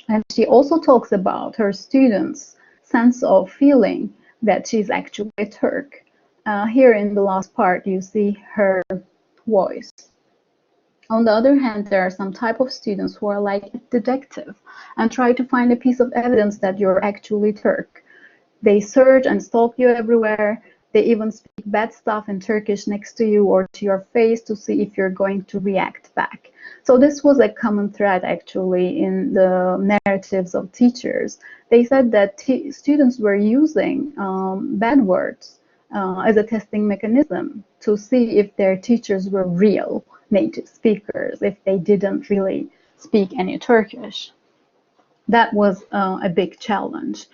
And she also talks about her students' sense of feeling that she's actually a Turk. Here in the last part, you see her voice. On the other hand, there are some type of students who are like a detective and try to find a piece of evidence that you're actually Turk. They search and stalk you everywhere. They even speak bad stuff in Turkish next to you or to your face to see if you're going to react back. So this was a common thread actually in the narratives of teachers. They said that students were using bad words as a testing mechanism to see if their teachers were real native speakers, if they didn't really speak any Turkish. That was a big challenge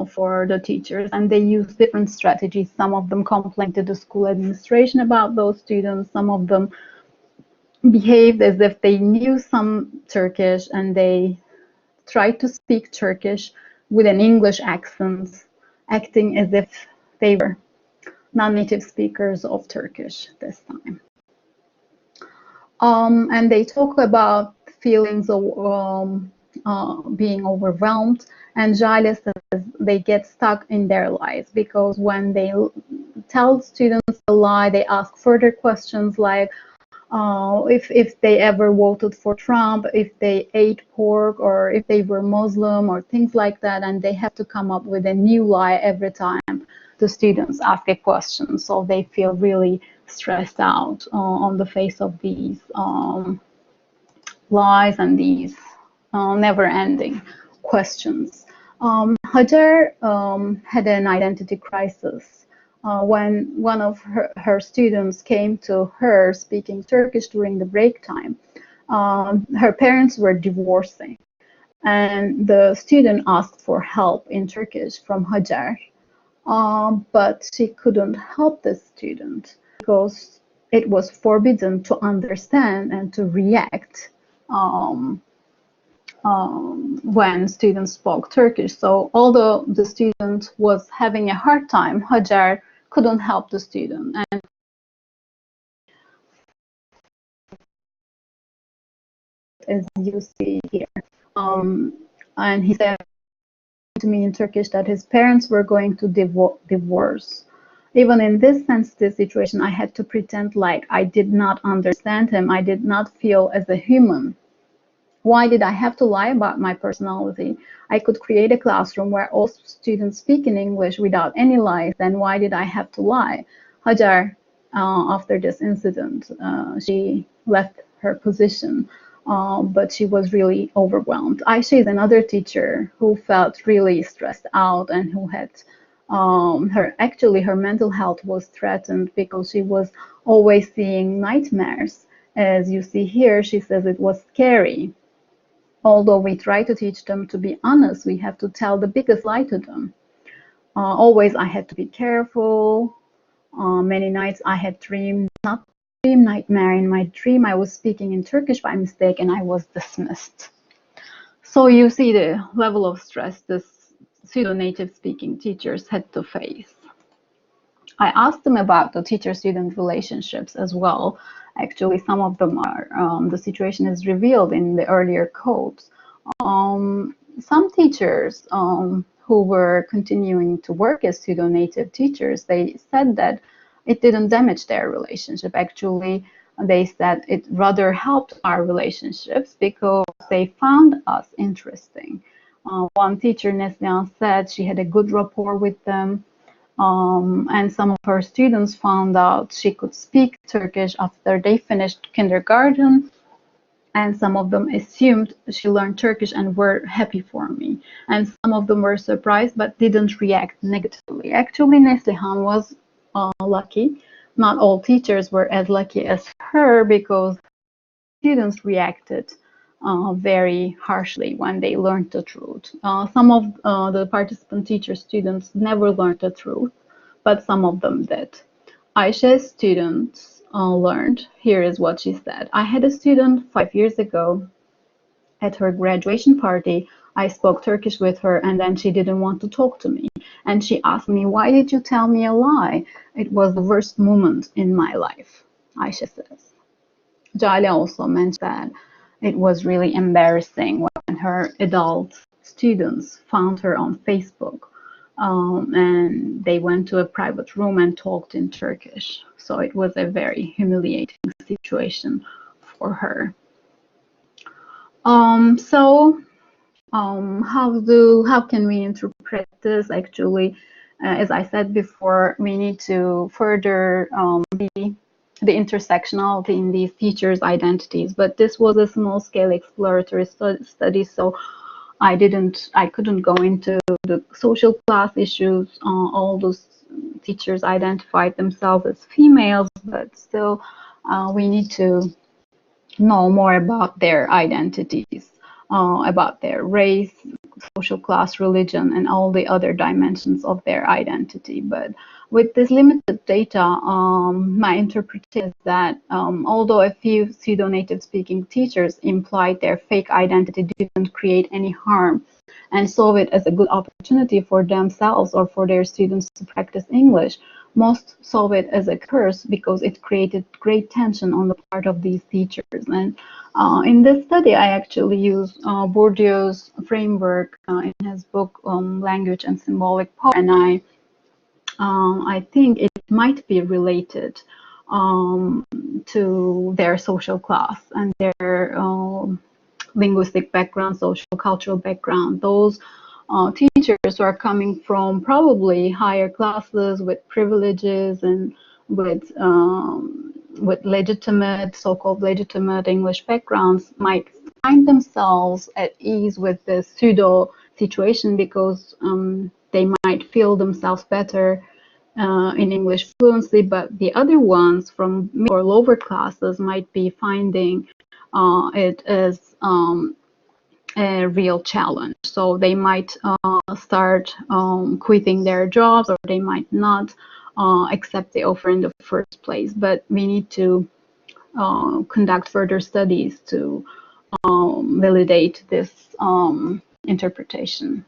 for the teachers, and they used different strategies. Some of them complained to the school administration about those students. Some of them behaved as if they knew some Turkish and they tried to speak Turkish with an English accent, acting as if they were non-native speakers of Turkish this time. And they talk about feelings of being overwhelmed, and Jale says they get stuck in their lies because when they tell students a lie, they ask further questions like if they ever voted for Trump, if they ate pork, or if they were Muslim, or things like that, and they have to come up with a new lie every time the students ask a question. So they feel really stressed out on the face of these lies and these never-ending questions. Hajar had an identity crisis when one of her students came to her speaking Turkish during the break time. Her parents were divorcing, and the student asked for help in Turkish from Hajar, but she couldn't help the student because it was forbidden to understand and to react when students spoke Turkish. So although the student was having a hard time, Hajar couldn't help the student. And as you see here, and he said to me in Turkish that his parents were going to divorce. Even in this sensitive situation, I had to pretend like I did not understand him. I did not feel as a human. Why did I have to lie about my personality? I could create a classroom where all students speak in English without any lies. Then why did I have to lie? Hajar, after this incident, she left her position, but she was really overwhelmed. Aisha is another teacher who felt really stressed out and who had her mental health was threatened because she was always seeing nightmares. As you see here, she says it was scary. Although we try to teach them to be honest, we have to tell the biggest lie to them. Always I had to be careful. Many nights I had dreamed, not dream nightmare. In my dream I was speaking in Turkish by mistake and I was dismissed. So you see the level of stress this pseudo-native speaking teachers had to face. I asked them about the teacher-student relationships as well. Actually, some of them are, the situation is revealed in the earlier codes. Some teachers who were continuing to work as pseudo-native teachers, they said that it didn't damage their relationship. Actually, they said it rather helped our relationships because they found us interesting. One teacher, Neslihan, said she had a good rapport with them. And some of her students found out she could speak Turkish after they finished kindergarten, and some of them assumed she learned Turkish and were happy for me. And some of them were surprised but didn't react negatively. Actually, Neslihan was lucky. Not all teachers were as lucky as her because students reacted very harshly when they learned the truth. Some of the participant teacher students never learned the truth, but some of them did. Aisha's students learned. Here is what she said. I had a student 5 years ago at her graduation party. I spoke Turkish with her and then she didn't want to talk to me. And she asked me, why did you tell me a lie? It was the worst moment in my life, Aisha says. Jale also mentioned that it was really embarrassing when her adult students found her on Facebook, and they went to a private room and talked in Turkish. So it was a very humiliating situation for her. How can we interpret this? Actually, as I said before, we need to further the intersectionality in these teachers' identities. But this was a small-scale exploratory study, so I couldn't go into the social class issues. All those teachers identified themselves as females, but still, we need to know more about their identities, about their race, social class, religion, and all the other dimensions of their identity. But with this limited data, my interpretation is that although a few pseudo-native speaking teachers implied their fake identity didn't create any harm and saw it as a good opportunity for themselves or for their students to practice English, most saw it as a curse because it created great tension on the part of these teachers. And in this study, I actually used Bourdieu's framework in his book Language and Symbolic Power, and I think it might be related to their social class and their linguistic background, social cultural background. Those teachers who are coming from probably higher classes with privileges and with legitimate, so-called legitimate English backgrounds might find themselves at ease with the pseudo situation because they might feel themselves better in English fluency, but the other ones from mid or lower classes might be finding it as a real challenge. So they might start quitting their jobs, or they might not accept the offer in the first place. But we need to conduct further studies to validate this interpretation.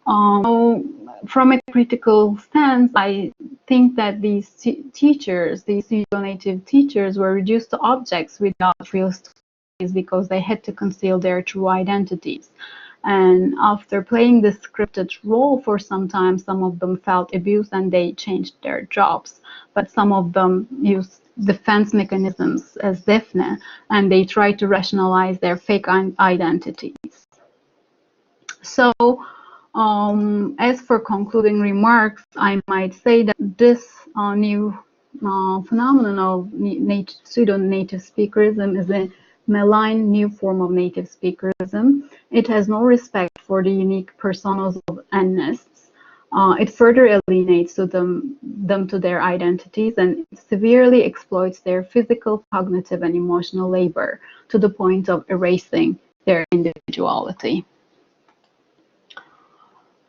From a critical stance, I think that these teachers, these pseudo-native teachers, were reduced to objects without real stories because they had to conceal their true identities. And after playing this scripted role for some time, some of them felt abused and they changed their jobs. But some of them used defense mechanisms as Defne, and they tried to rationalize their fake identities. So, as for concluding remarks, I might say that this new phenomenon of pseudo-native speakerism is a malign new form of native speakerism. It has no respect for the unique personas of NNESTs. It further alienates them to their identities and severely exploits their physical, cognitive, and emotional labor to the point of erasing their individuality.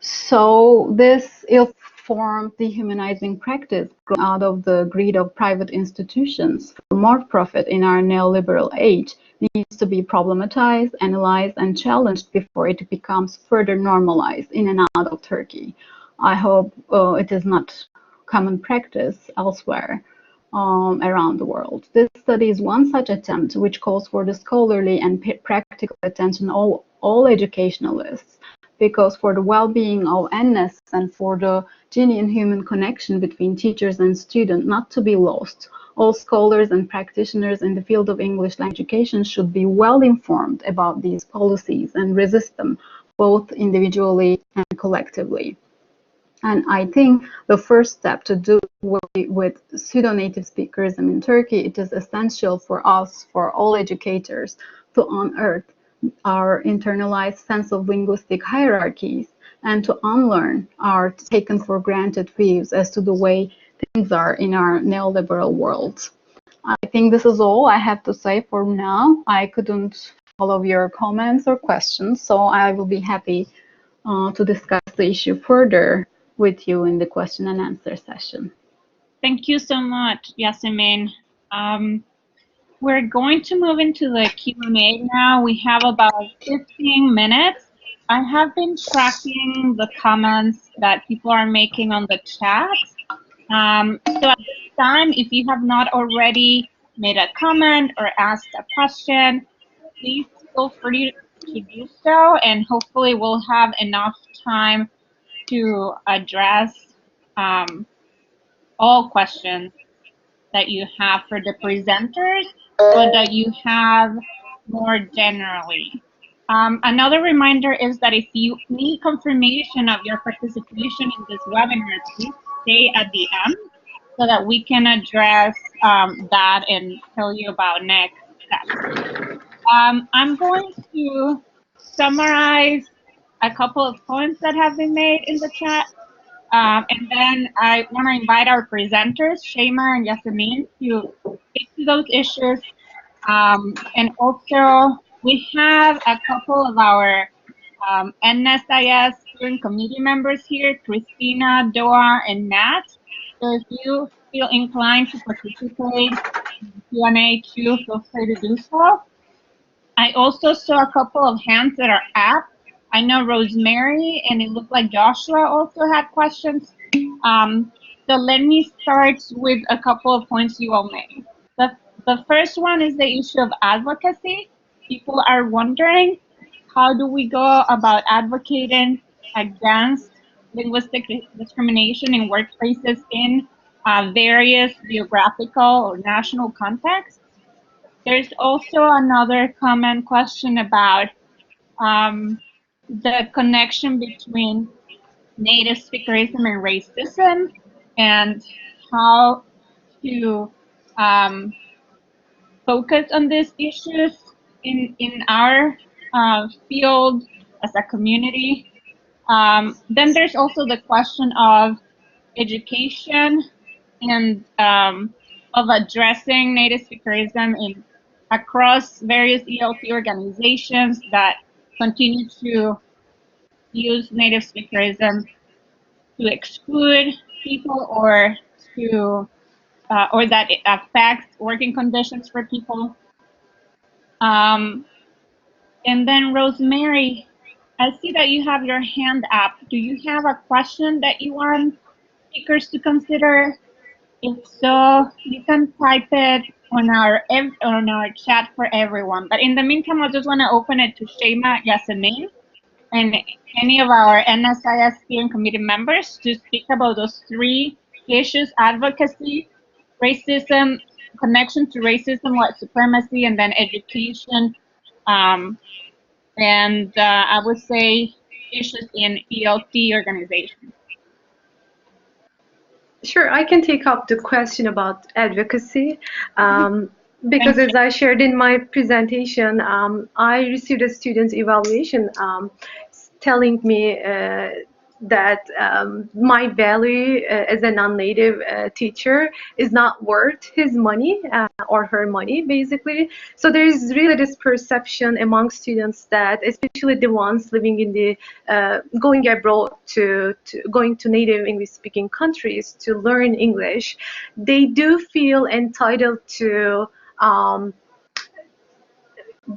So this ill-formed dehumanizing practice grown out of the greed of private institutions for more profit in our neoliberal age needs to be problematized, analyzed, and challenged before it becomes further normalized in and out of Turkey. I hope it is not common practice elsewhere around the world. This study is one such attempt which calls for the scholarly and practical attention of all educationalists, because for the well-being of NNESTs and for the genuine human connection between teachers and students not to be lost, all scholars and practitioners in the field of English language education should be well informed about these policies and resist them, both individually and collectively. And I think the first step to do with pseudo-native speakerism in Turkey, it is essential for us, for all educators, to unearth our internalized sense of linguistic hierarchies and to unlearn our taken for granted views as to the way things are in our neoliberal world. I think this is all I have to say for now. I couldn't follow your comments or questions, so I will be happy to discuss the issue further with you in the question and answer session. Thank you so much, Yasemin. We're going to move into the Q&A now. We have about 15 minutes. I have been tracking the comments that people are making on the chat. So at this time, if you have not already made a comment or asked a question, please feel free to do so, and hopefully we'll have enough time to address all questions that you have for the presenters, or that you have more generally. Another reminder is that if you need confirmation of your participation in this webinar, please stay at the end so that we can address that and tell you about next steps. I'm going to summarize a couple of points that have been made in the chat. And then I want to invite our presenters, Shema and Yasemin, to speak to those issues. And also, we have a couple of our NNEST-IS steering committee members here, Christina, Doa, and Nat. So if you feel inclined to participate in the Q&A too, feel free to do so. I also saw a couple of hands that are up. I know Rosemary and it looked like Joshua also had questions. So let me start with a couple of points you all made. The first one is the issue of advocacy. People are wondering, how do we go about advocating against linguistic discrimination in workplaces in various geographical or national contexts? There's also another common question about the connection between native speakerism and racism, and how to focus on these issues in our field as a community. Then there's also the question of education and of addressing native speakerism in across various ELT organizations that continue to use native speakerism to exclude people or to or that it affects working conditions for people. And then Rosemary, I see that you have your hand up. Do you have a question that you want speakers to consider? If so, you can type it on our chat for everyone. But in the meantime, I just want to open it to Shema, Yasemin, and any of our NNEST-IS steering committee members to speak about those three issues: advocacy, racism, connection to racism, white supremacy, and then education. I would say issues in ELT organizations. Sure, I can take up the question about advocacy. Because Thank as I shared in my presentation, I received a student's evaluation telling me that my value as a non-native teacher is not worth his money or her money, basically. So there is really this perception among students that, especially the ones living in the going abroad to going to native English-speaking countries to learn English, they do feel entitled to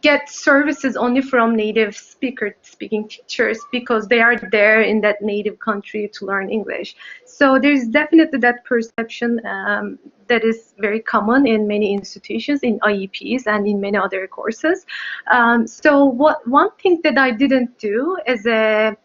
get services only from native speaking teachers because they are there in that native country to learn English. So there's definitely that perception that is very common in many institutions, in IEPs and in many other courses. So one thing that I didn't do as a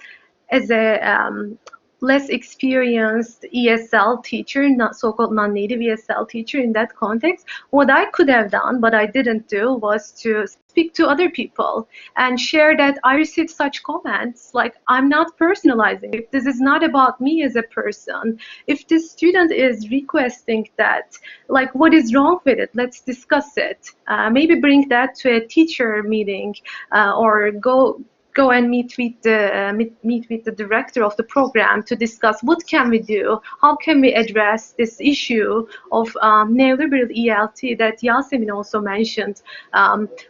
less experienced ESL teacher, not so-called non-native ESL teacher in that context, what I could have done, but I didn't do, was to speak to other people and share that I received such comments, like, I'm not personalizing it. This is not about me as a person. If the student is requesting that, like, what is wrong with it? Let's discuss it. Maybe bring that to a teacher meeting or go and meet with the director of the program to discuss what can we do, how can we address this issue of neoliberal ELT that Yasemin also mentioned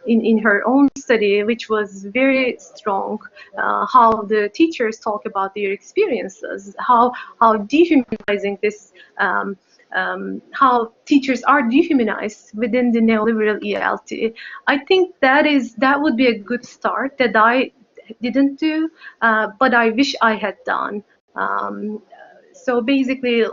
in her own study, which was very strong. How the teachers talk about their experiences, how dehumanizing this. How teachers are dehumanized within the neoliberal ELT. I think that would be a good start that I didn't do, but I wish I had done. So basically,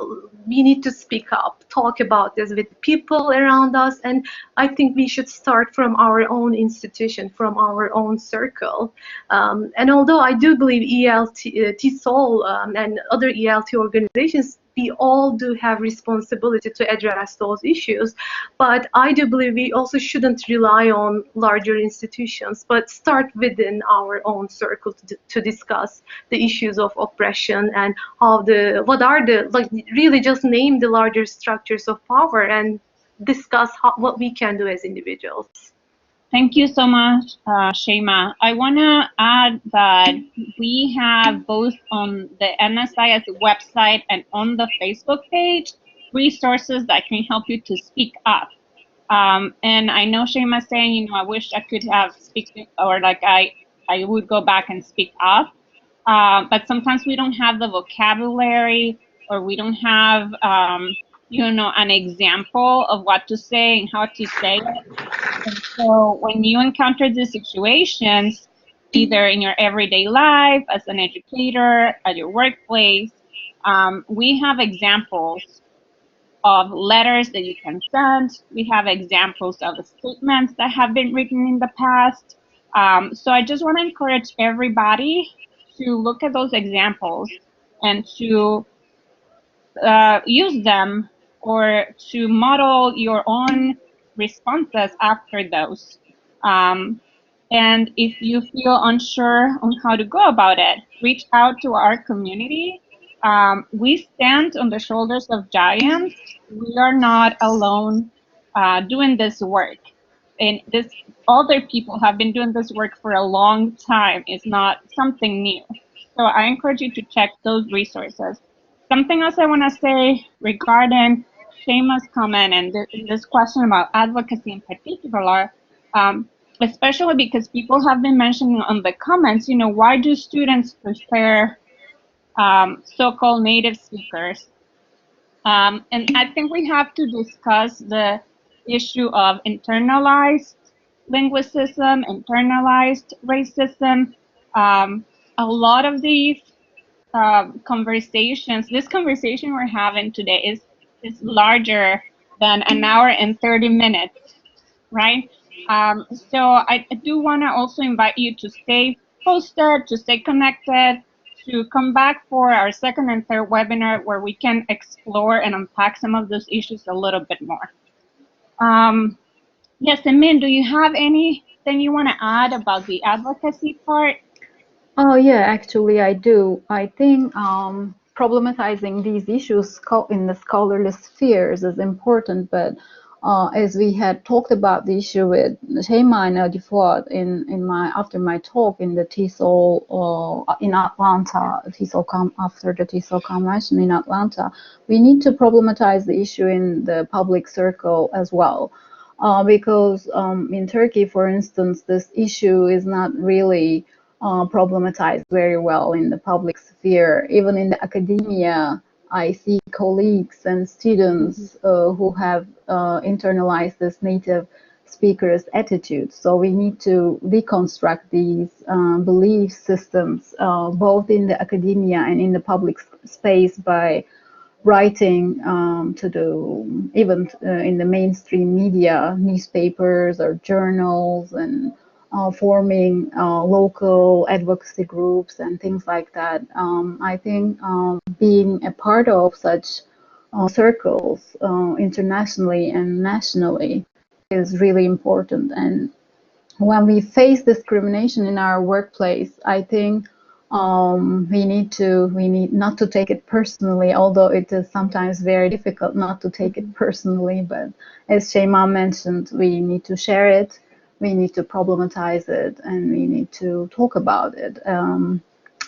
we need to speak up, talk about this with people around us, and I think we should start from our own institution, from our own circle. And although I do believe TESOL and other ELT organizations, we all do have responsibility to address those issues, but I do believe we also shouldn't rely on larger institutions, but start within our own circle to discuss the issues of oppression and what are the, like, really just name the larger structures of power and discuss what we can do as individuals. Thank you so much, Shema. I want to add that we have both on the NNEST-IS website and on the Facebook page resources that can help you to speak up. And I know Shema saying, you know, I wish I could have speak, or like I would go back and speak up. But sometimes we don't have the vocabulary, or we don't have, you know, an example of what to say and how to say it. And so when you encounter these situations, either in your everyday life, as an educator, at your workplace, we have examples of letters that you can send. We have examples of statements that have been written in the past. So I just want to encourage everybody to look at those examples and to use them, or to model your own responses after those. And if you feel unsure on how to go about it, reach out to our community. We stand on the shoulders of giants. We are not alone doing this work. And other people have been doing this work for a long time. It's not something new. So I encourage you to check those resources. Something else I want to say regarding Shema's comment and this question about advocacy in particular, especially because people have been mentioning on the comments, you know, why do students prefer so-called native speakers? And I think we have to discuss the issue of internalized linguicism, internalized racism. A lot of these conversations, this conversation we're having today is larger than an hour and 30 minutes, right? So I do want to also invite you to stay posted, to stay connected, to come back for our second and third webinar where we can explore and unpack some of those issues a little bit more. Yes, Amin, do you have anything you want to add about the advocacy part? Oh yeah, actually I do. I think problematizing these issues in the scholarly spheres is important, but as we had talked about the issue with Shema and Adifat after my talk in the TESOL in Atlanta, after the TESOL convention in Atlanta, we need to problematize the issue in the public circle as well, because in Turkey, for instance, this issue is not really problematized very well in the public sphere. Even in the academia, I see colleagues and students who have internalized this native speakers attitude. So we need to deconstruct these belief systems, both in the academia and in the public space, by writing to the even in the mainstream media, newspapers or journals, and forming local advocacy groups and things like that. I think being a part of such circles internationally and nationally is really important. And when we face discrimination in our workplace, I think we need not to take it personally, although it is sometimes very difficult not to take it personally. But as Shema mentioned, we need to share it, we need to problematize it, and we need to talk about it.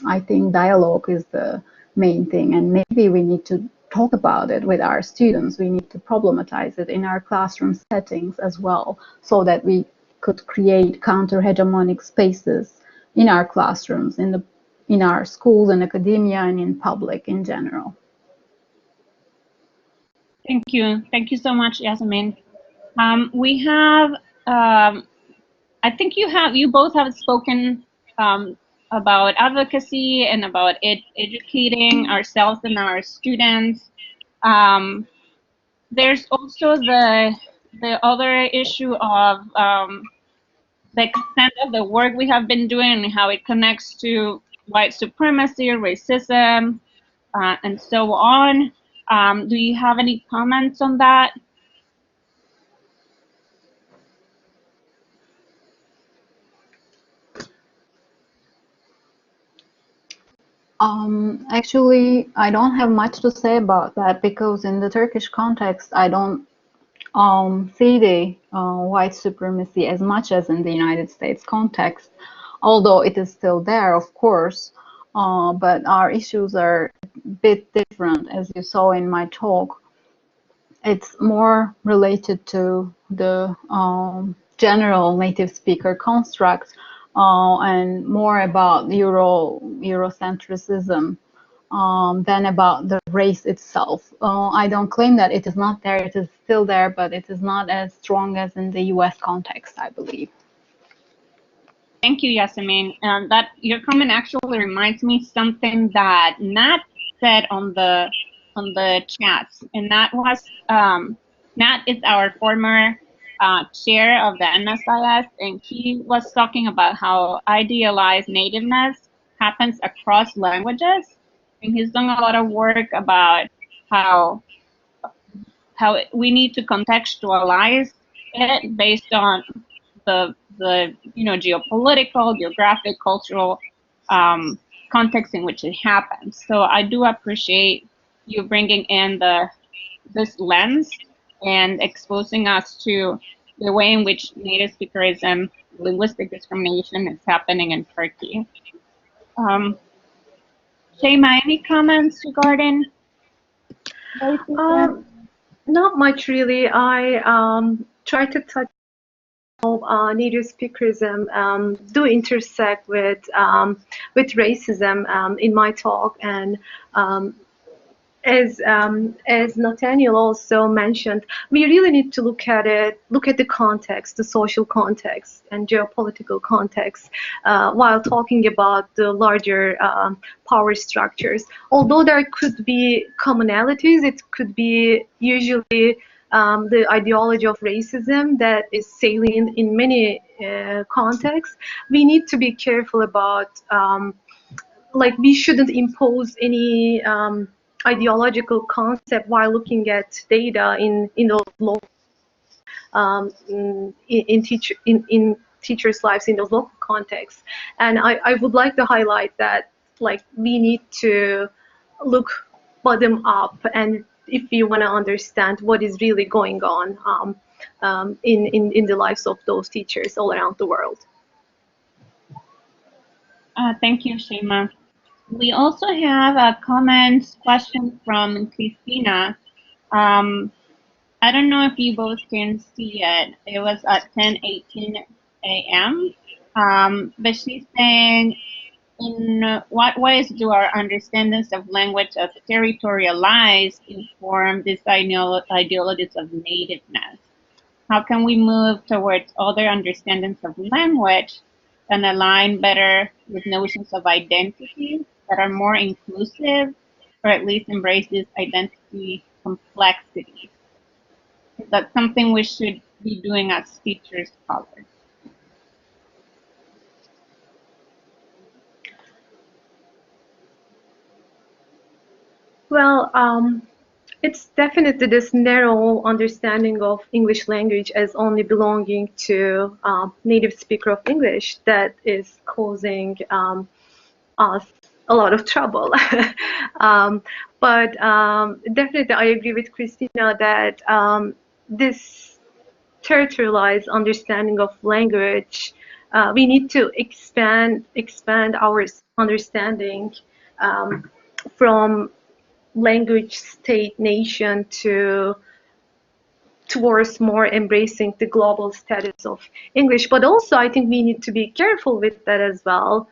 I think dialogue is the main thing, and maybe we need to talk about it with our students. We need to problematize it in our classroom settings as well, so that we could create counter-hegemonic spaces in our classrooms, in our schools and academia, and in public in general. Thank you so much, Yasmin. We have, I think you both have spoken about advocacy and about educating ourselves and our students. There's also the other issue of the extent of the work we have been doing and how it connects to white supremacy, racism, and so on. Do you have any comments on that? Actually, I don't have much to say about that, because in the Turkish context, I don't see the white supremacy as much as in the United States context, although it is still there, of course. But our issues are a bit different, as you saw in my talk. It's more related to the general native speaker construct and more about Eurocentrism than about the race itself. I don't claim that it is not there. It is still there, but it is not as strong as in the US context, I believe. Thank you, Yasmin. That your comment actually reminds me something that Nat said on the chats, and that was Nat is our former chair of the NNEST-IS, and he was talking about how idealized nativeness happens across languages, and he's done a lot of work about how we need to contextualize it based on the geopolitical, geographic, cultural context in which it happens. So I do appreciate you bringing in this lens and exposing us to the way in which native speakerism, linguistic discrimination is happening in Turkey. Shema, any comments regarding racism? Not much really. I try to touch native speakerism do intersect with racism in my talk, and as Nathaniel also mentioned, we really need to look at the context, the social context and geopolitical context, while talking about the larger power structures. Although there could be commonalities, it could be usually the ideology of racism that is salient in many contexts. We need to be careful about, like, we shouldn't impose any ideological concept while looking at data in those local in teachers' lives in those local contexts. And I would like to highlight that, like, we need to look bottom up, and if you want to understand what is really going on in the lives of those teachers all around the world. Thank you, Shema. We also have a comment question from Christina. I don't know if you both can see it. It was at 10:18 a.m. But she's saying, in what ways do our understandings of language as territorialized inform these ideologies of nativeness? How can we move towards other understandings of language and align better with notions of identity that are more inclusive, or at least embrace this identity complexity? Is that something we should be doing as teachers, scholars? Well, it's definitely this narrow understanding of English language as only belonging to native speaker of English that is causing us a lot of trouble. But definitely I agree with Christina that this territorialized understanding of language, we need to expand our understanding from language, state, nation towards more embracing the global status of English. But also, I think we need to be careful with that as well.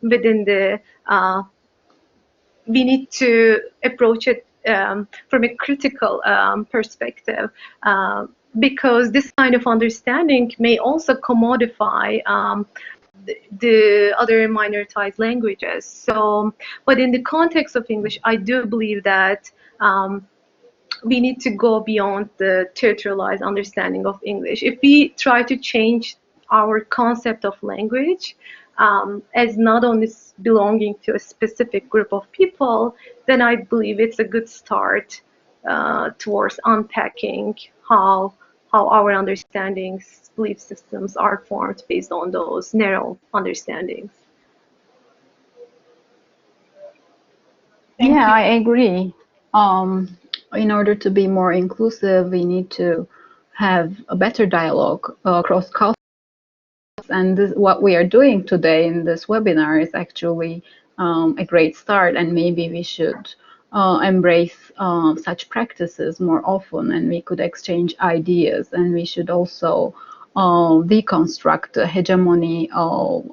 Within the, we need to approach it from a critical perspective. Because this kind of understanding may also commodify the other minoritized languages. So, but in the context of English, I do believe that we need to go beyond the territorialized understanding of English. If we try to change our concept of language as not only belonging to a specific group of people, then I believe it's a good start towards unpacking how our understandings, belief systems are formed based on those narrow understandings. Yeah, I agree. In order to be more inclusive, we need to have a better dialogue across cultures. And what we are doing today in this webinar is actually a great start. And maybe we should embrace such practices more often, and we could exchange ideas. And we should also deconstruct the hegemony of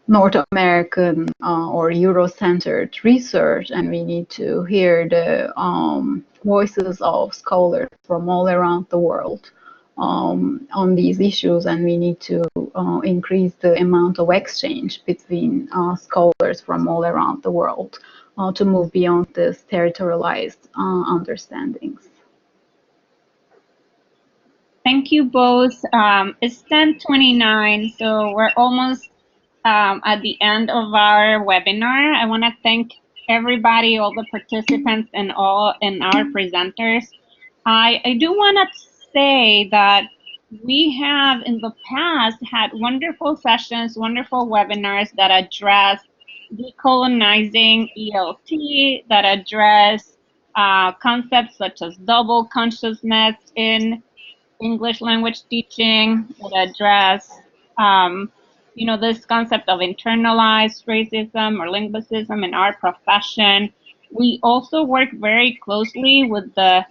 North American or Euro-centered research, and we need to hear the voices of scholars from all around the world on these issues, and we need to increase the amount of exchange between scholars from all around the world to move beyond this territorialized understandings. Thank you both. It's 10:29, so we're almost at the end of our webinar. I want to thank everybody, all the participants, and our presenters. I do want to say that we have in the past had wonderful sessions, wonderful webinars that address decolonizing ELT, that address concepts such as double consciousness in English language teaching, that address this concept of internalized racism or linguicism in our profession. We also work very closely with the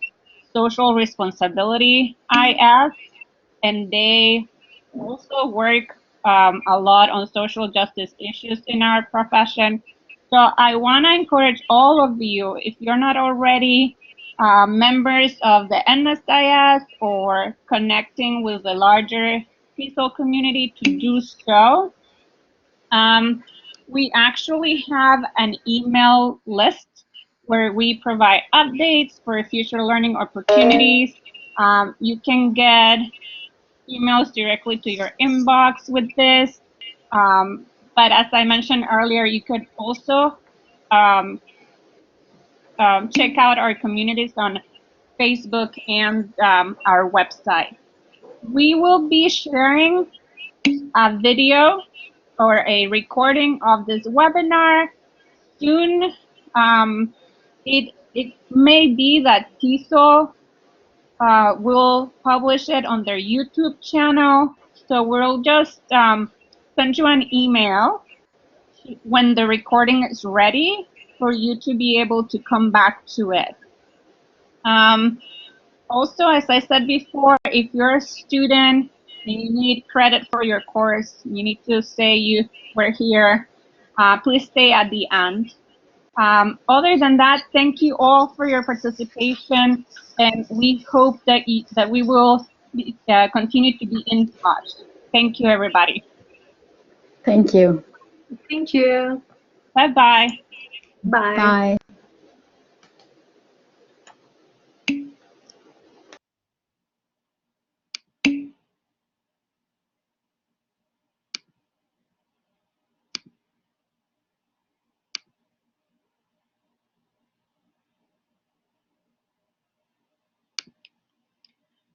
Social Responsibility IS, and they also work a lot on social justice issues in our profession. So I want to encourage all of you, if you're not already members of the NNEST-IS or connecting with the larger TESOL community, to do so. We actually have an email list where we provide updates for future learning opportunities. You can get emails directly to your inbox with this. But as I mentioned earlier, you could also check out our communities on Facebook and our website. We will be sharing a video or a recording of this webinar soon. It may be that TESOL will publish it on their YouTube channel. So we'll just send you an email when the recording is ready for you to be able to come back to it. Also, as I said before, if you're a student and you need credit for your course, you need to say you were here, please stay at the end. Other than that, thank you all for your participation, and we hope that we will continue to be in touch. Thank you, everybody. Thank you. Thank you. Bye-bye. Bye. Bye.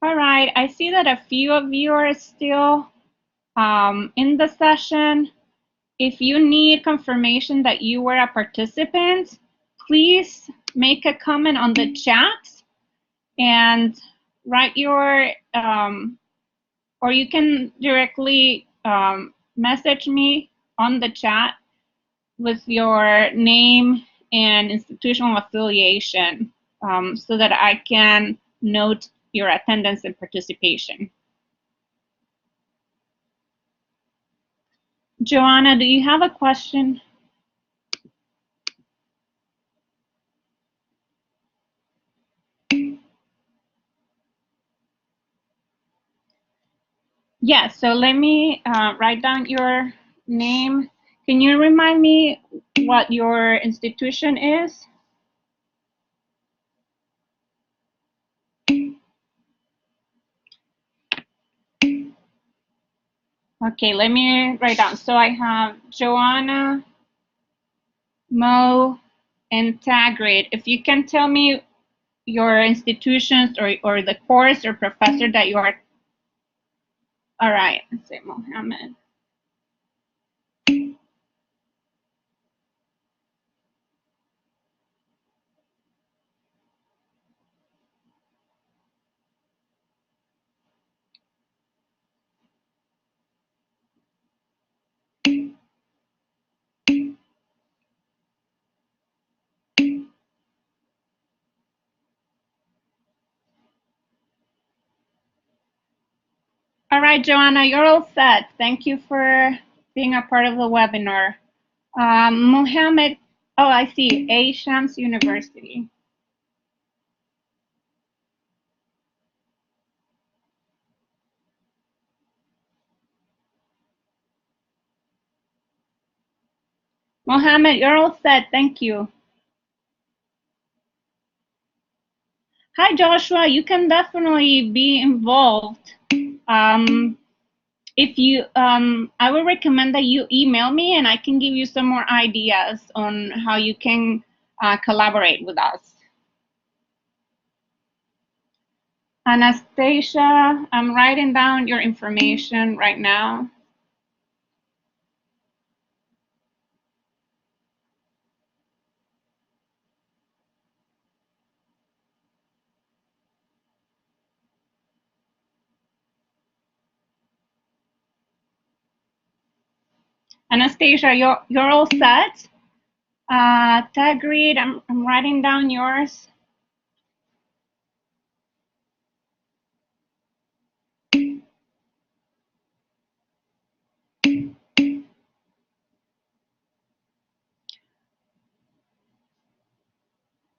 All right, I see that a few of you are still in the session. If you need confirmation that you were a participant, please make a comment on the chat and write your, or you can directly message me on the chat with your name and institutional affiliation so that I can note your attendance and participation. Joanna, do you have a question? Yes, so let me write down your name. Can you remind me what your institution is? Okay, let me write down. So I have Joanna, Mo, and Tagrid. If you can tell me your institutions or the course or professor that you are. All right, let's say Mohammed. All right, Joanna, you're all set. Thank you for being a part of the webinar. Mohammed, oh, I see, A. Shams University. Mohammed, you're all set. Thank you. Hi, Joshua. You can definitely be involved. If you, I would recommend that you email me and I can give you some more ideas on how you can collaborate with us. Anastasia, I'm writing down your information right now. Anastasia, you're all set. Tagreed, I'm writing down yours.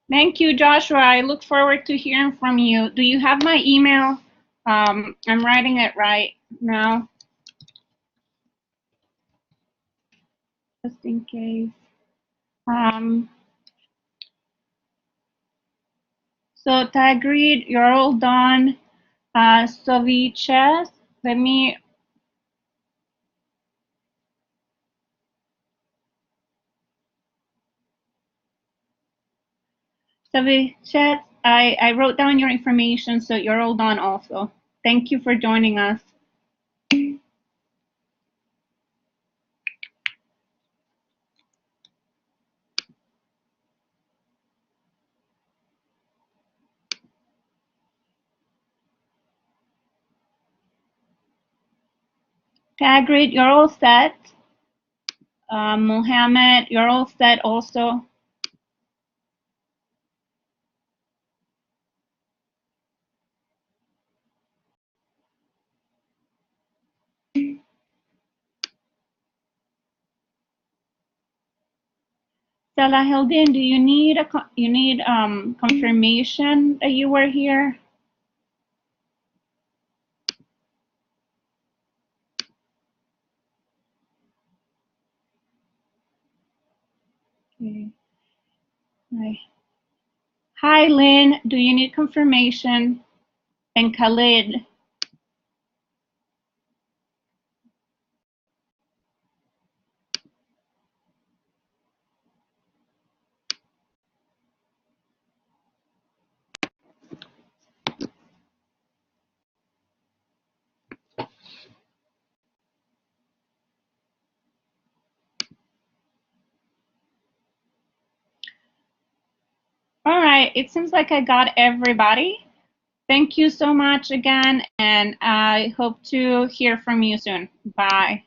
Thank you, Joshua. I look forward to hearing from you. Do you have my email? I'm writing it right now, just in case. So Tagreed, you're all done. Soviches, let me. Soviches, I wrote down your information, so you're all done also. Thank you for joining us. Hagrid, you're all set. Mohammed, you're all set also. Salahildin, do you need confirmation that you were here? Okay. Hi, Lynn. Do you need confirmation? And Khalid. All right. It seems like I got everybody. Thank you so much again, and I hope to hear from you soon. Bye.